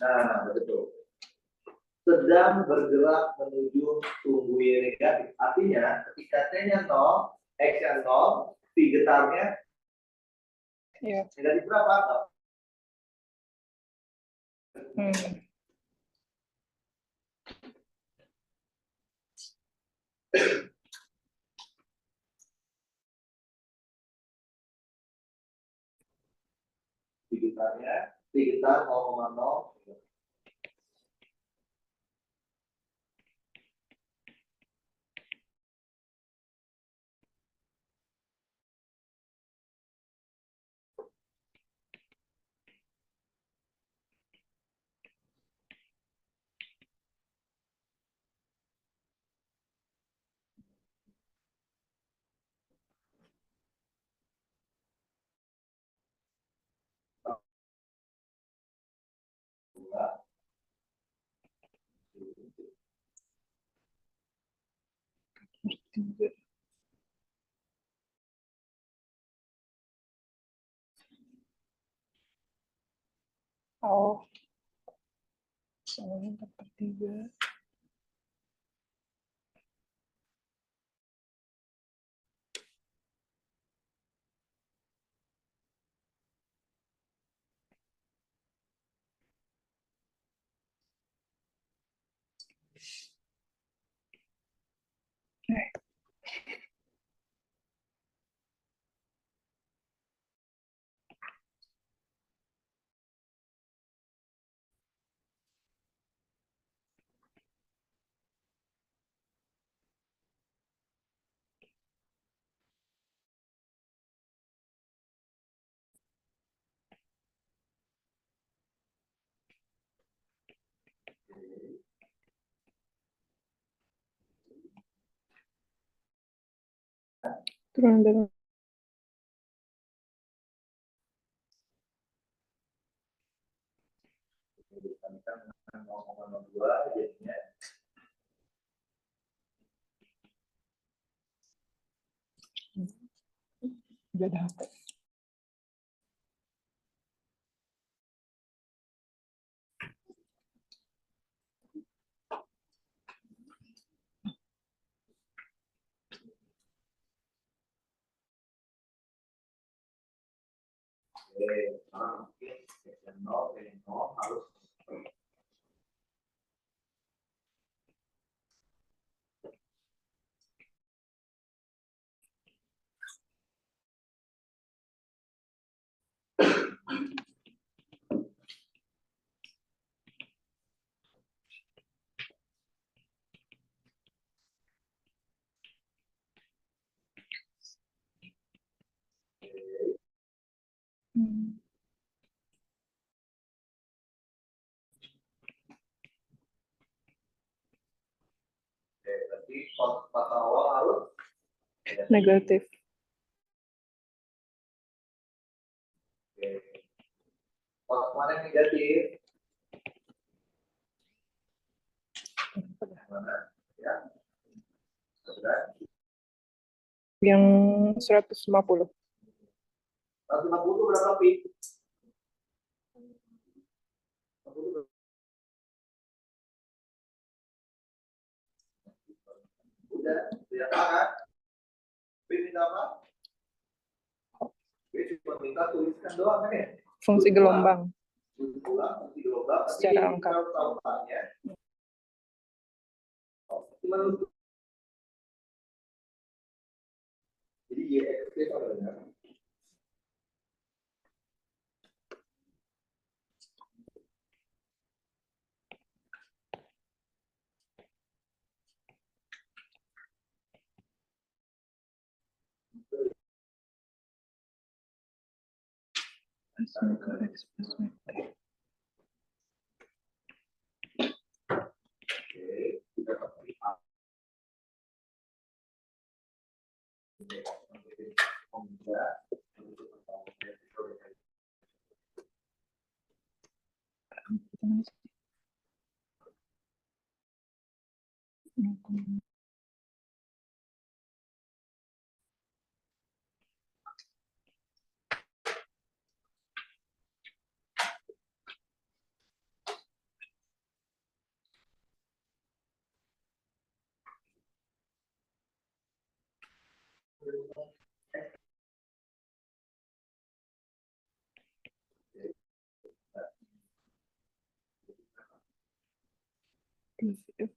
Nah, betul. Sedang bergerak menuju sumbu Y negatif. Artinya, ketika T-nya 0, X-nya 0, V getarnya Iya. negatif berapa? Hmm. V getarnya, V getar 0,0. Oh. Soalnya 4/3. Turun dari Dikalikan dengan 0,02 jadinya beda HP. mungkin X-nya 0, P-nya 0 harus masa awal harus Negatif. pos mana yang negatif? Mana? Ya. Sudah. Yang 150. 150 berapa pi? 150. Udah, tidak kan? Pi minta apa? Pi cuma minta tuliskan doang kan ya? Fungsi gelombang Fungsi gelombang. secara angka. Kalau tanya, menurut jadi YXT sama dengan kita pakai A.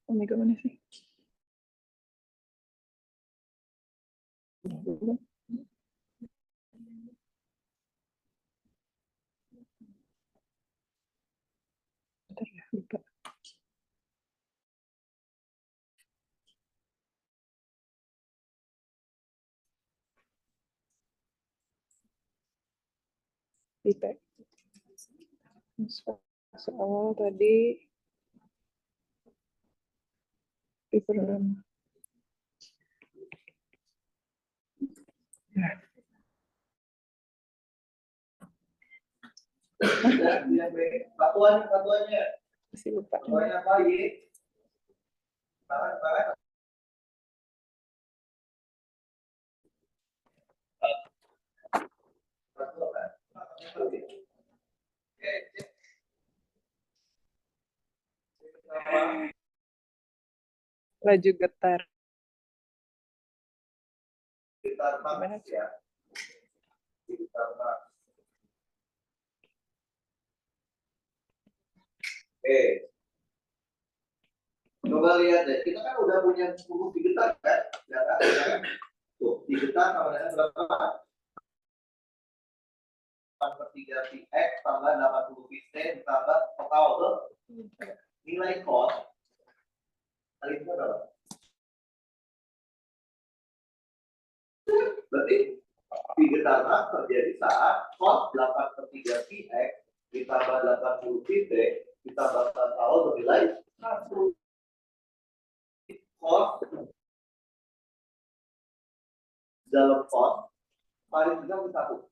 Omega mana sih? Bentar ya, lupa. Lupa. Soal tadi paper 6. Ya. Batuannya. Masih lupa. Batuannya apa, Y? Tangan. Laju getar. Gimana sih ya? Coba lihat deh, kita kan udah punya 10 digetar kan? Ya kan? Tuh, digetar sama dengan berapa? 8/3 Px tambah 80 Pc tambah total tuh. Nilai cost kali itu berapa? Berarti digetarnya terjadi saat cost 8/3 Px ditambah 80 Pc ditambah total bernilai 1. Cost dalam cost paling tidak 1.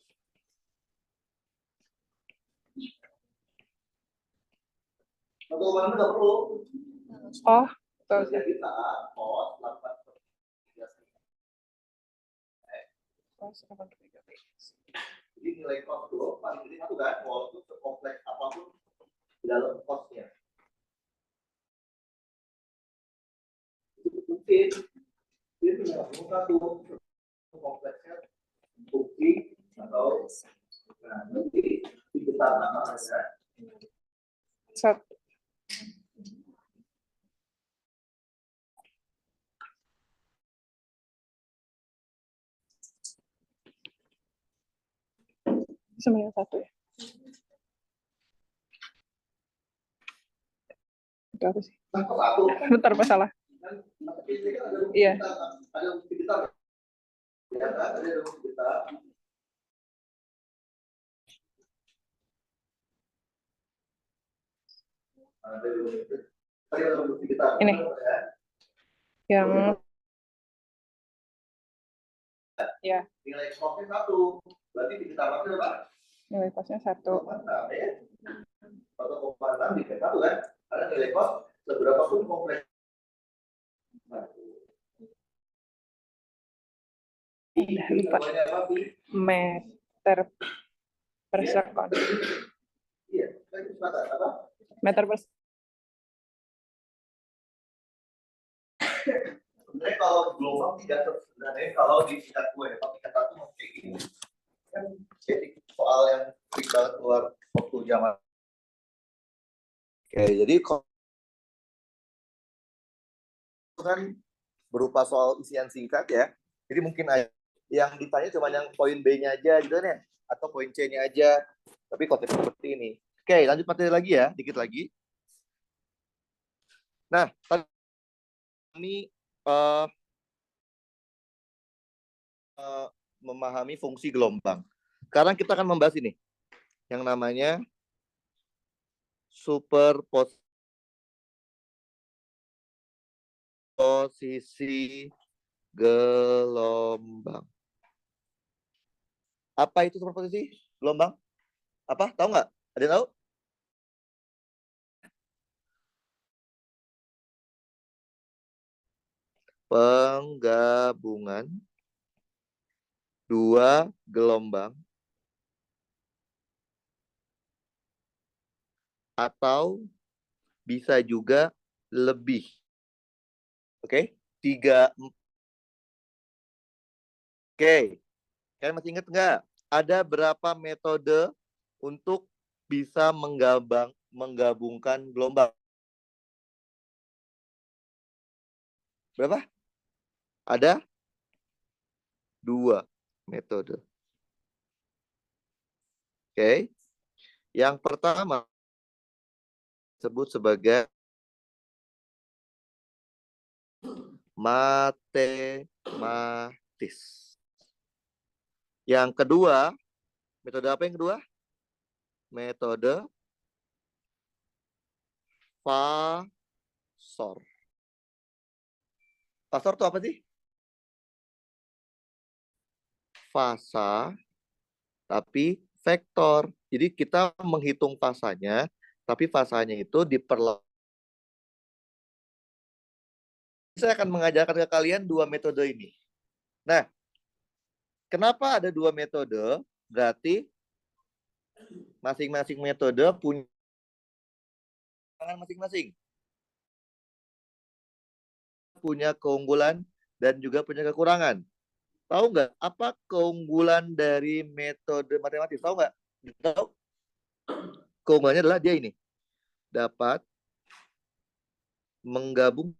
Atau mana nggak perlu? Oh, tahu sih. Jadi saat cost 8/3 jadi nilai cost itu paling gede 1 kan, walaupun sekompleks apapun di dalam costnya. Mungkin itu yang satu kompleksnya bukti atau nah nanti dibesarkan makanya Satu. Sama yang satu ya. Itu apa sih? satu. Bentar, masalah. Iya. Ada bukti kita. Ya kan? Ada bukti kita. Ada bukti kita. Ini. Yang Ya, Nilai cosnya 1. Berarti ditambah berapa? nilai cosnya 1. Mantap ya. 1,6 dikali 1 kan? Karena nilai cos seberapa pun kompleks. Udah lupa. Namanya apa sih? Meter per second. Iya, itu sepakat apa? Meter per Sebenarnya kalau gelombang tidak sebenarnya kalau di tingkat 2 ya, kalau tingkat 1 masih kayak gini. Kan jadi soal yang sering banget keluar waktu zaman. Oke, jadi kalau itu kan berupa soal isian singkat ya. Jadi mungkin yang ditanya cuma yang poin B-nya aja gitu kan ya, atau poin C-nya aja. Tapi konsepnya seperti ini. Oke, lanjut materi lagi ya, dikit lagi. Nah, ini memahami fungsi gelombang. Sekarang kita akan membahas ini, yang namanya superposisi gelombang. Apa itu superposisi gelombang? Apa? Tahu nggak? Ada yang tahu? Penggabungan dua gelombang atau bisa juga lebih. Oke? 3. Oke. Kalian masih ingat nggak? Ada berapa metode untuk bisa menggabungkan gelombang? Berapa? Ada 2 metode. Oke. Yang pertama disebut sebagai matematis. Yang kedua, metode apa yang kedua? Metode fasor. Fasor itu apa sih? Fasa, tapi vektor. Jadi kita menghitung fasanya, tapi fasanya itu diperluas. Saya akan mengajarkan ke kalian 2 metode ini. Nah, kenapa ada 2 metode? Berarti masing-masing metode punya masing-masing. Punya keunggulan dan juga punya kekurangan. Tahu nggak apa keunggulan dari metode matematis? Tahu nggak? Tahu? Keunggulannya adalah dia ini. Dapat menggabung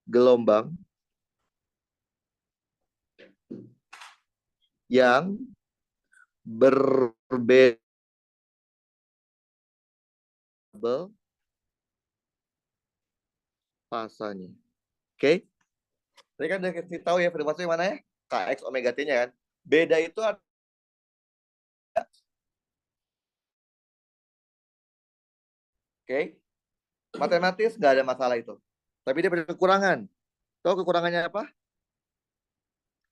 gelombang yang berbeda fasanya. Oke? Tadi kan udah kasih tahu ya frekuensinya mana ya? Kx omega t-nya kan. Beda itu ada. Oke? Matematis nggak ada masalah itu. Tapi dia punya kekurangan. Tahu kekurangannya apa?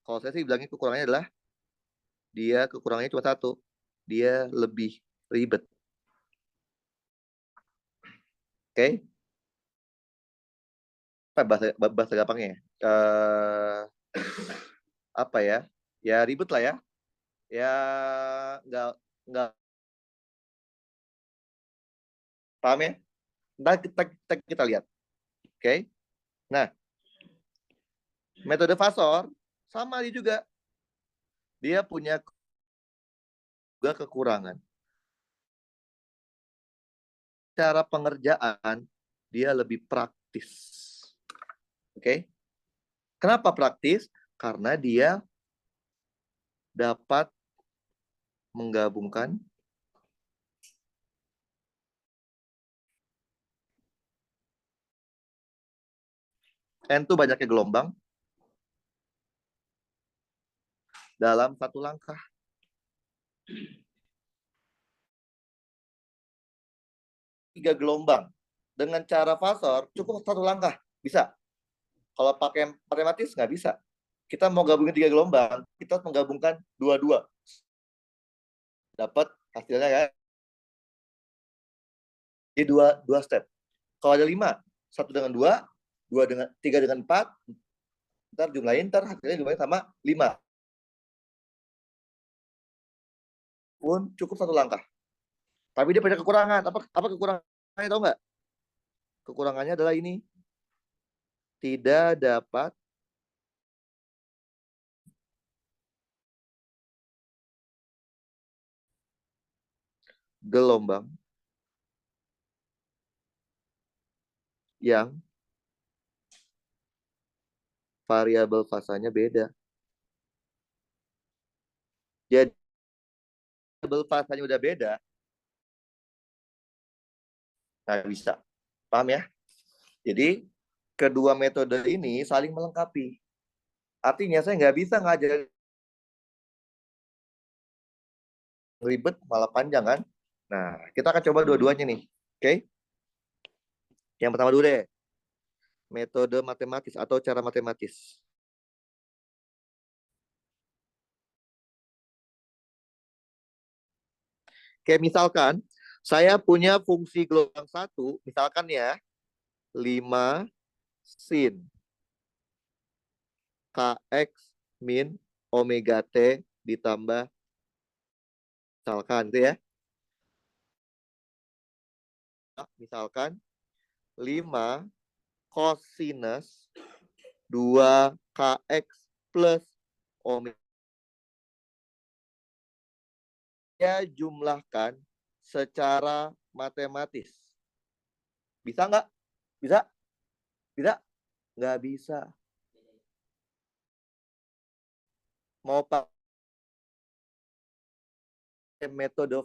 Kalau saya sih bilangnya kekurangannya adalah dia kekurangannya cuma satu. Dia lebih ribet. Oke? Bahasa gampangnya. Apa ya? Ya ribet lah ya. Ya nggak paham ya? Ntar kita lihat. Oke? Nah, metode fasor sama dia juga. Dia punya juga kekurangan. Cara pengerjaan dia lebih praktis. Oke? Kenapa praktis? Karena dia dapat menggabungkan N itu banyaknya gelombang dalam satu langkah. Tiga gelombang. Dengan cara fasor cukup satu langkah. Bisa. Kalau pakai matematis nggak bisa. Kita mau gabungin 3 gelombang, kita harus menggabungkan dua-dua. Dapat hasilnya kan? Jadi dua step. Kalau ada 5, 1 dengan 2, 2 dengan 3 dengan 4, ntar jumlahin, ntar hasilnya jumlahin sama 5. Pun cukup 1 langkah. Tapi dia punya kekurangan. Apa kekurangannya, tahu nggak? Kekurangannya adalah ini. Tidak dapat gelombang yang variabel fasanya beda. Jadi variabel fasanya udah beda, nggak bisa. Paham ya? Jadi kedua metode ini saling melengkapi. Artinya saya nggak bisa ngajar ribet malah panjang kan. Nah, kita akan coba dua-duanya nih. Oke? Yang pertama dulu deh. Metode matematis atau cara matematis. Kayak misalkan, saya punya fungsi gelombang 1, misalkan ya, 5 sin kx min omega t ditambah, misalkan itu ya. Misalkan 5 cosinus 2 kx plus omega. Ya, jumlahkan secara matematis. Bisa nggak? Bisa? Bisa? Nggak bisa. Mau pakai metode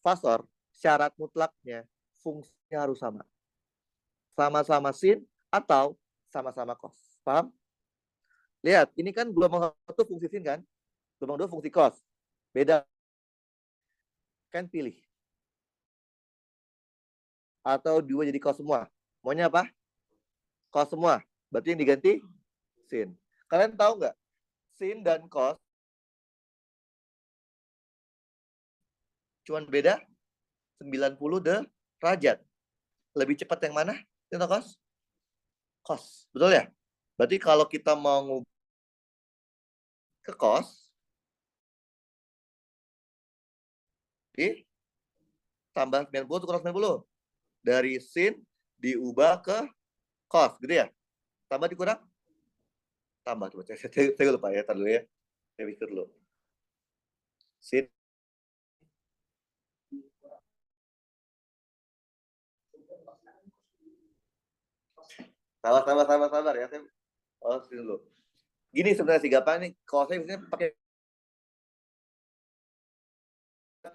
Fasor, syarat mutlaknya fungsinya harus sama. Sama-sama sin atau sama-sama cos. Paham? Lihat, ini kan gelombang 1 fungsi sin kan? Gelombang 2 fungsi cos. Beda. Kan pilih. Atau 2 jadi cos semua. Maunya apa? Cos semua. Berarti yang diganti sin. Kalian tahu nggak? Sin dan cos cuman beda 90 derajat. Lebih cepat yang mana? Sin atau cos? Cos. Betul ya? Berarti kalau kita mau ngubah ke cos, tambah 90 kurang 90. Dari sin diubah ke cos, gitu ya? Tambah dikurang? Tambah. Coba saya lupa ya, tar dulu ya. Saya pikir dulu. Sin. Sabar ya. Saya sin dulu. Gini sebenarnya sih, gampang nih. Kalau saya biasanya pakai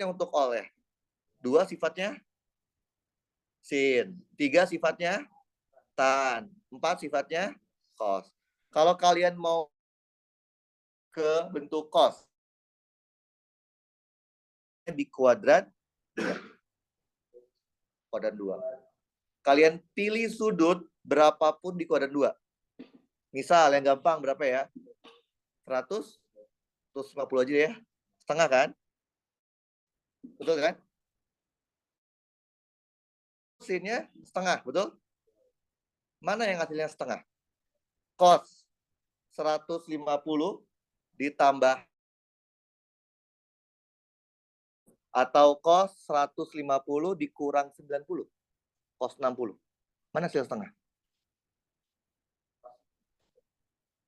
untuk all ya. 2 sifatnya sin. 3 sifatnya tan. 4 sifatnya cos. Kalau kalian mau ke bentuk cos, di kuadran 2. Kalian pilih sudut berapapun di kuadran 2. Misal yang gampang berapa ya? 100, 150 aja ya. Setengah kan? Betul kan? Sinnya setengah, betul? Mana yang hasilnya setengah? Cos 150 ditambah atau cos 150 dikurang 90. Cos 60. Mana hasil setengah?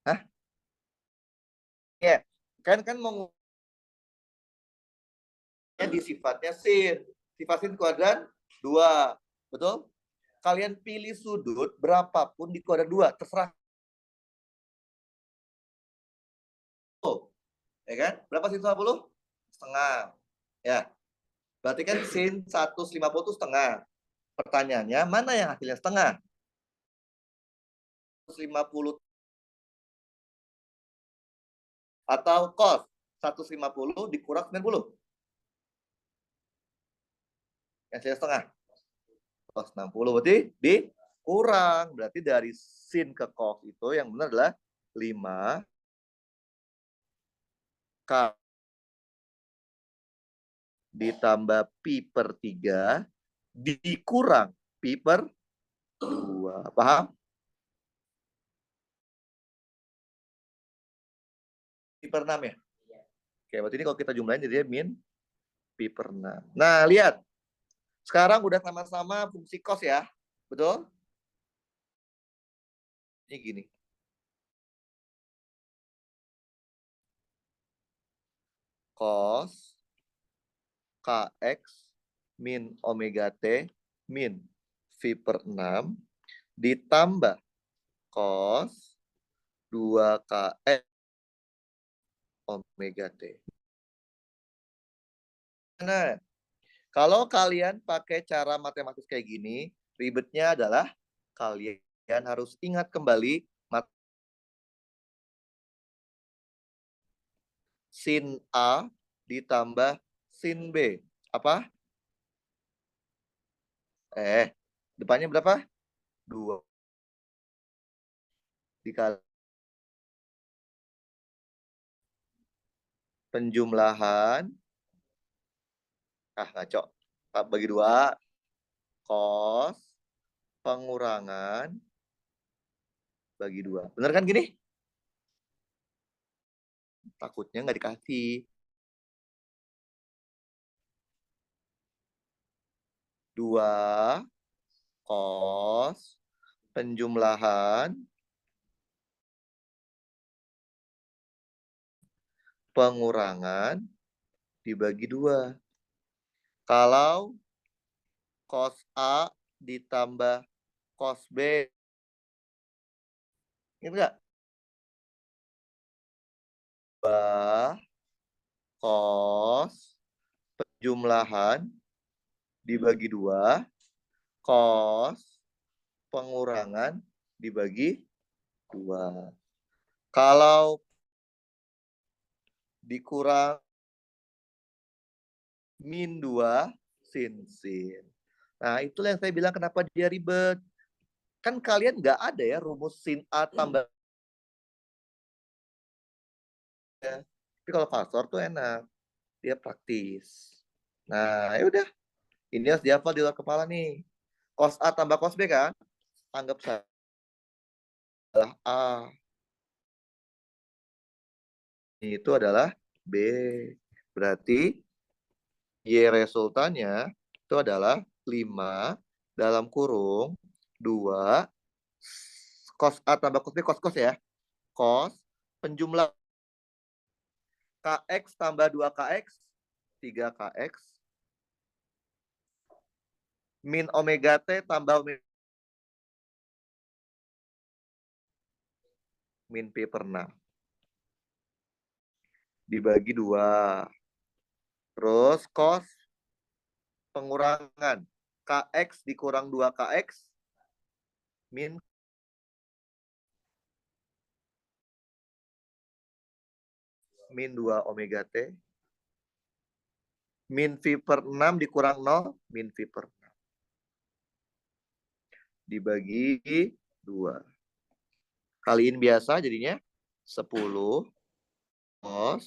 Hah? Ya, kan mau di sifatnya sin. Sifat sin kuadran 2. Betul? Kalian pilih sudut berapapun di kuadran 2. Terserah. Ya kan? Berapa sin 150? Setengah. Ya. Berarti kan sin 150 itu setengah. Pertanyaannya, mana yang hasilnya setengah? 150 atau cos 150 dikurang 90. Yang hasilnya setengah. Cos 60 berarti kurang. Berarti dari sin ke cos itu yang benar adalah 5 K ditambah pi per 3 dikurang pi per 2. Paham? Pi per 6 ya? Oke, berarti ini kalau kita jumlahin jadi min pi per 6. Nah, lihat. Sekarang udah sama-sama fungsi cos ya. Betul? Ini gini. Cos kx min omega t min V per 6 ditambah cos 2kx omega t. Nah, kalau kalian pakai cara matematis kayak gini, ribetnya adalah kalian harus ingat kembali sin A ditambah sin B. Apa? Depannya berapa? 2. Dikali penjumlahan. Ngaco. Bagi 2. Cos pengurangan bagi 2. Bener kan gini? Takutnya nggak dikasih. 2 cos penjumlahan pengurangan dibagi 2. Kalau cos A ditambah cos B. Ingat nggak? 2 cos penjumlahan dibagi 2 cos pengurangan dibagi 2. Kalau dikurang min 2 sin. Nah, itulah yang saya bilang kenapa dia ribet. Kan kalian nggak ada ya rumus sin A tambah. Tapi kalau Fasor tuh enak. Dia praktis. Nah, ya udah. Ini harus dihafal di luar kepala nih. Cos A tambah cos B kan? Anggap saja A. Itu adalah B. Berarti Y resultannya itu adalah 5 dalam kurung 2 cos A tambah cos B, cos ya. Cos penjumlah KX tambah 2KX 3KX min omega T tambah min P per 6 dibagi 2. Terus cos pengurangan KX dikurang 2KX min min 2 omega T min V per 6 dikurang 0 min V per 6 dibagi 2. Kaliin biasa jadinya 10 cos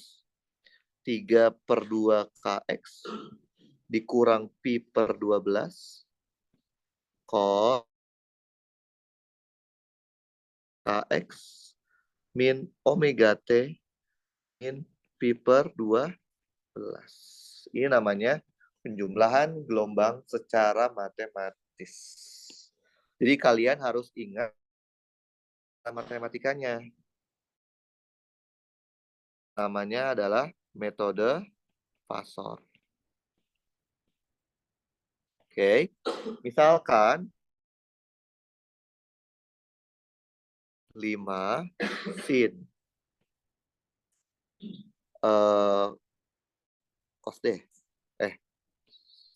3 per 2 KX dikurang pi per 12 cos KX min omega T min pi per 12. Ini namanya penjumlahan gelombang secara matematis. Jadi kalian harus ingat matematikanya. Namanya adalah metode Fasor. Oke, misalkan 5 sin cos D.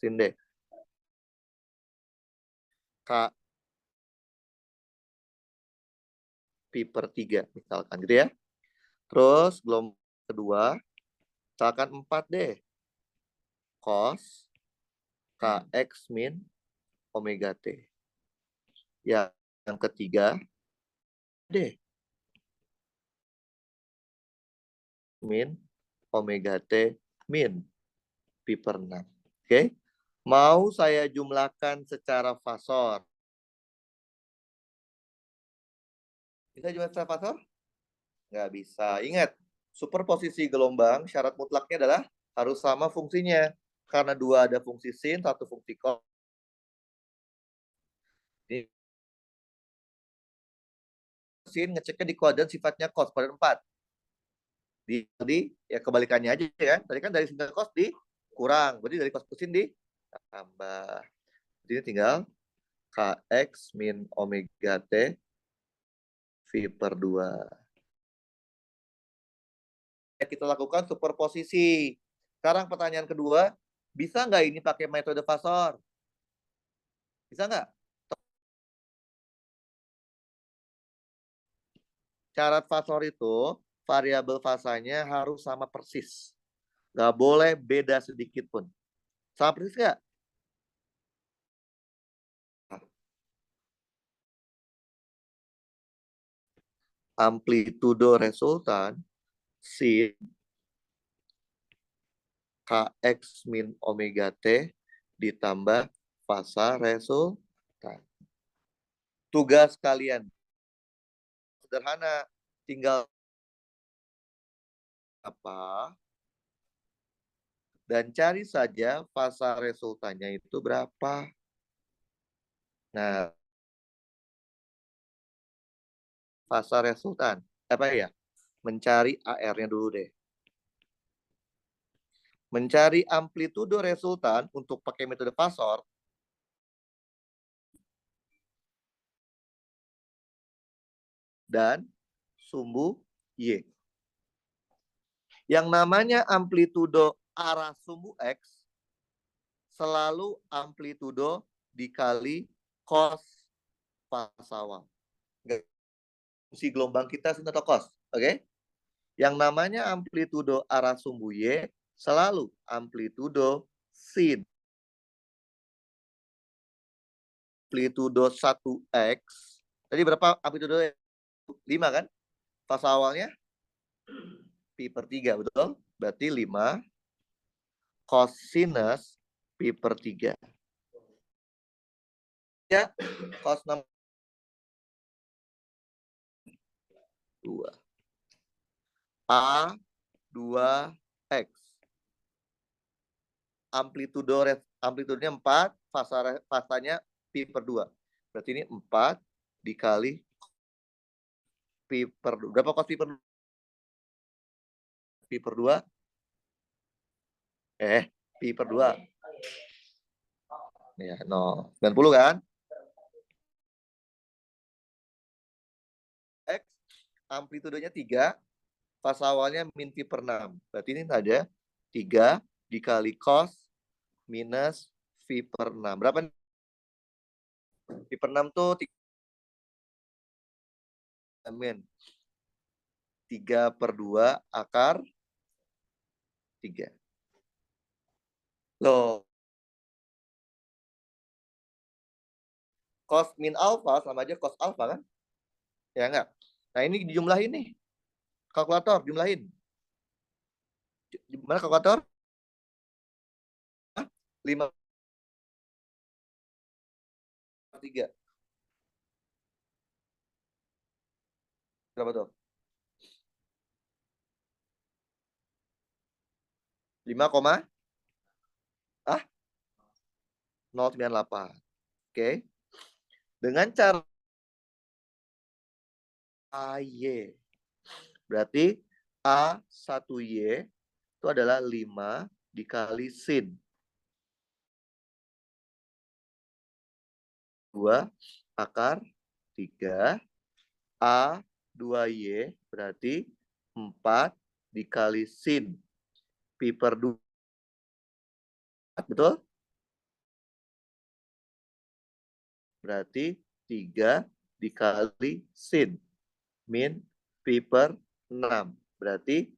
Sin D. K pi per 3 misalkan gitu ya. Terus gelombang kedua misalkan 4D cos KX min omega T Yang ketiga, D. Min omega T min pi per 6. Oke. Mau saya jumlahkan secara fasor. Bisa jumlah secara fasor? Nggak bisa. Ingat, superposisi gelombang syarat mutlaknya adalah harus sama fungsinya. Karena dua ada fungsi sin, satu fungsi cos. Sin ngeceknya di kuadran sifatnya cos pada 4. Di ya kebalikannya aja ya. Tadi kan dari sin ke cos dikurang. Berarti dari cos ke sin ditambah. Jadi tinggal Kx min omega T V per 2. Kita lakukan superposisi. Sekarang pertanyaan kedua, bisa nggak ini pakai metode fasor? Bisa nggak? Syarat fasor itu, variabel fasanya harus sama persis. Nggak boleh beda sedikit pun. Sama persis nggak? Amplitudo resultan sin Kx min omega T ditambah fasa resultan. Tugas kalian sederhana, tinggal apa dan cari saja fasa resultannya itu berapa. Nah, fasa resultan apa ya? Mencari AR-nya dulu deh. Mencari amplitudo resultan untuk pakai metode fasor dan sumbu Y. Yang namanya amplitudo arah sumbu X selalu amplitudo dikali cos fasa awal. Fungsi gelombang kita sin atau cos, oke? Yang namanya amplitudo arah sumbu Y selalu amplitudo sin. Amplitudo 1X. Tadi berapa amplitudo? 5 kan? Fasa awalnya pi per 3, betul? Berarti 5 cosinus pi per 3. Ya, cos 6 2. A2X. Amplitudenya 4, fasanya pi per 2. Berarti ini 4 dikali pi per 2. Berapa cos pi per 2? Pi per 2? Pi per 2. Ya, 90 kan? X, amplitudenya 3, fasa awalnya min pi per 6. Berarti ini ada 3 dikali cos minus pi per 6. Berapa? Pi per 6 tuh 3 per 2 akar 3. Loh. Cos min alfa sama aja cos alfa kan? Ya enggak? Nah ini dijumlahin nih. Kalkulator, jumlahin. Gimana kalkulator? 5 per 3. Berapa tuh? 0,98. Oke. Dengan cara AY. Berarti A1Y itu adalah 5 dikali sin 2 akar 3. A2Y berarti 4 dikali sin pi per 2. Betul? Berarti 3 dikali sin min pi per 6. Berarti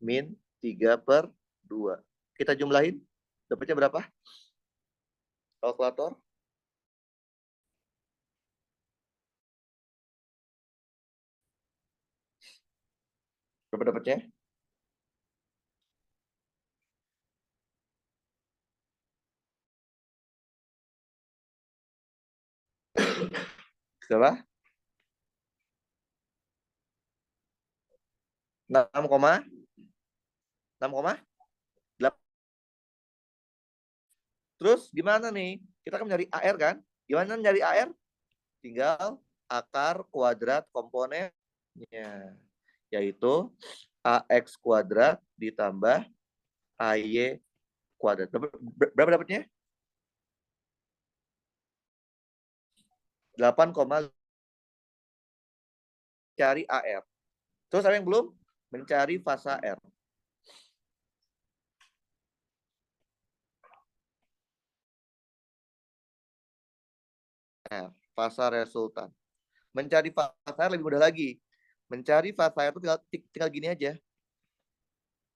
min 3 per 2. Kita jumlahin. Dapatnya berapa? Kalkulator. Berapa dapatnya? Berapa? 6,8. Terus gimana nih? Kita kan nyari AR kan? Gimana nyari AR? Tinggal akar kuadrat komponennya, yaitu AX kuadrat ditambah AY kuadrat. Berapa dapatnya? 8, cari AR. Terus ada yang belum? Mencari fasa R. Fasa resultan. Mencari fasa R lebih mudah lagi. Mencari fasa R itu tinggal gini aja.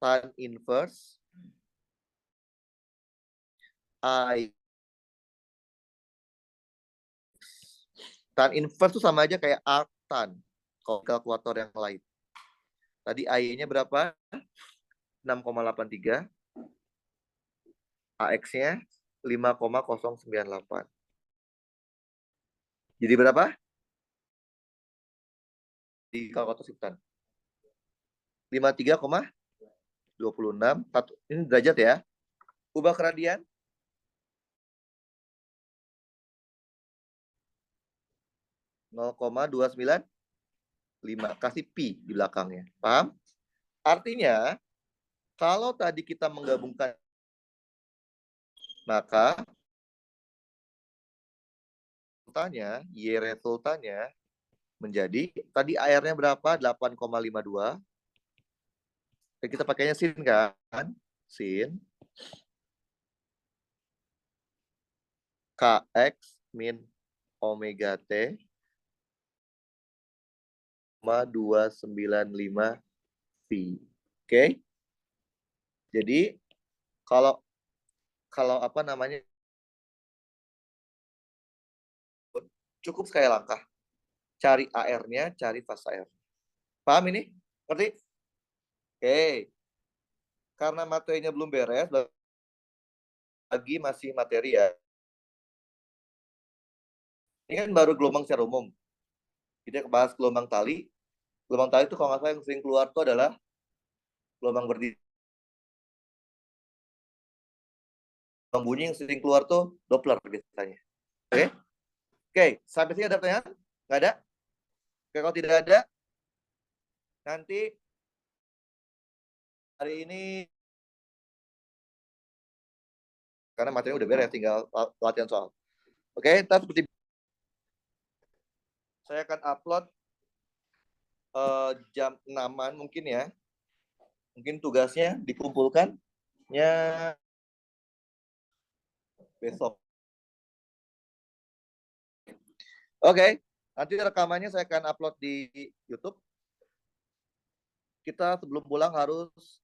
Tan inverse I. Tan inverse itu sama aja kayak arctan. Kalau kalkulator yang lain. Tadi I-nya berapa? 6,83. AX-nya 5,098. Jadi berapa? Di kalkulator simpan. 53,26. Ini derajat ya. Ubah ke radian. 0,295. Kasih pi di belakangnya. Paham? Artinya, kalau tadi kita menggabungkan, maka Y resultannya menjadi, tadi AR-nya berapa? 8,52. Dan kita pakainya sin kan? Sin KX min omega T 295 pi. Oke? Jadi kalau apa namanya, cukup sekali langkah. Cari AR-nya, cari fasa R. Paham ini? Ngerti? Oke. Karena materinya belum beres, lagi masih materi ya. Ini kan baru gelombang secara umum. Kita bahas gelombang tali. Gelombang tali itu kalau nggak salah yang sering keluar itu adalah gelombang berdiri. Gelombang bunyi yang sering keluar tuh Doppler biasanya. Oke? Oke, sampai sini ada pertanyaan? Nggak ada? Oke, kalau tidak ada, nanti hari ini, karena materinya udah beres, tinggal latihan soal. Oke, ntar seperti saya akan upload jam 6-an mungkin ya. Mungkin tugasnya dikumpulkannya besok. Oke, nanti rekamannya saya akan upload di YouTube. Kita sebelum pulang harus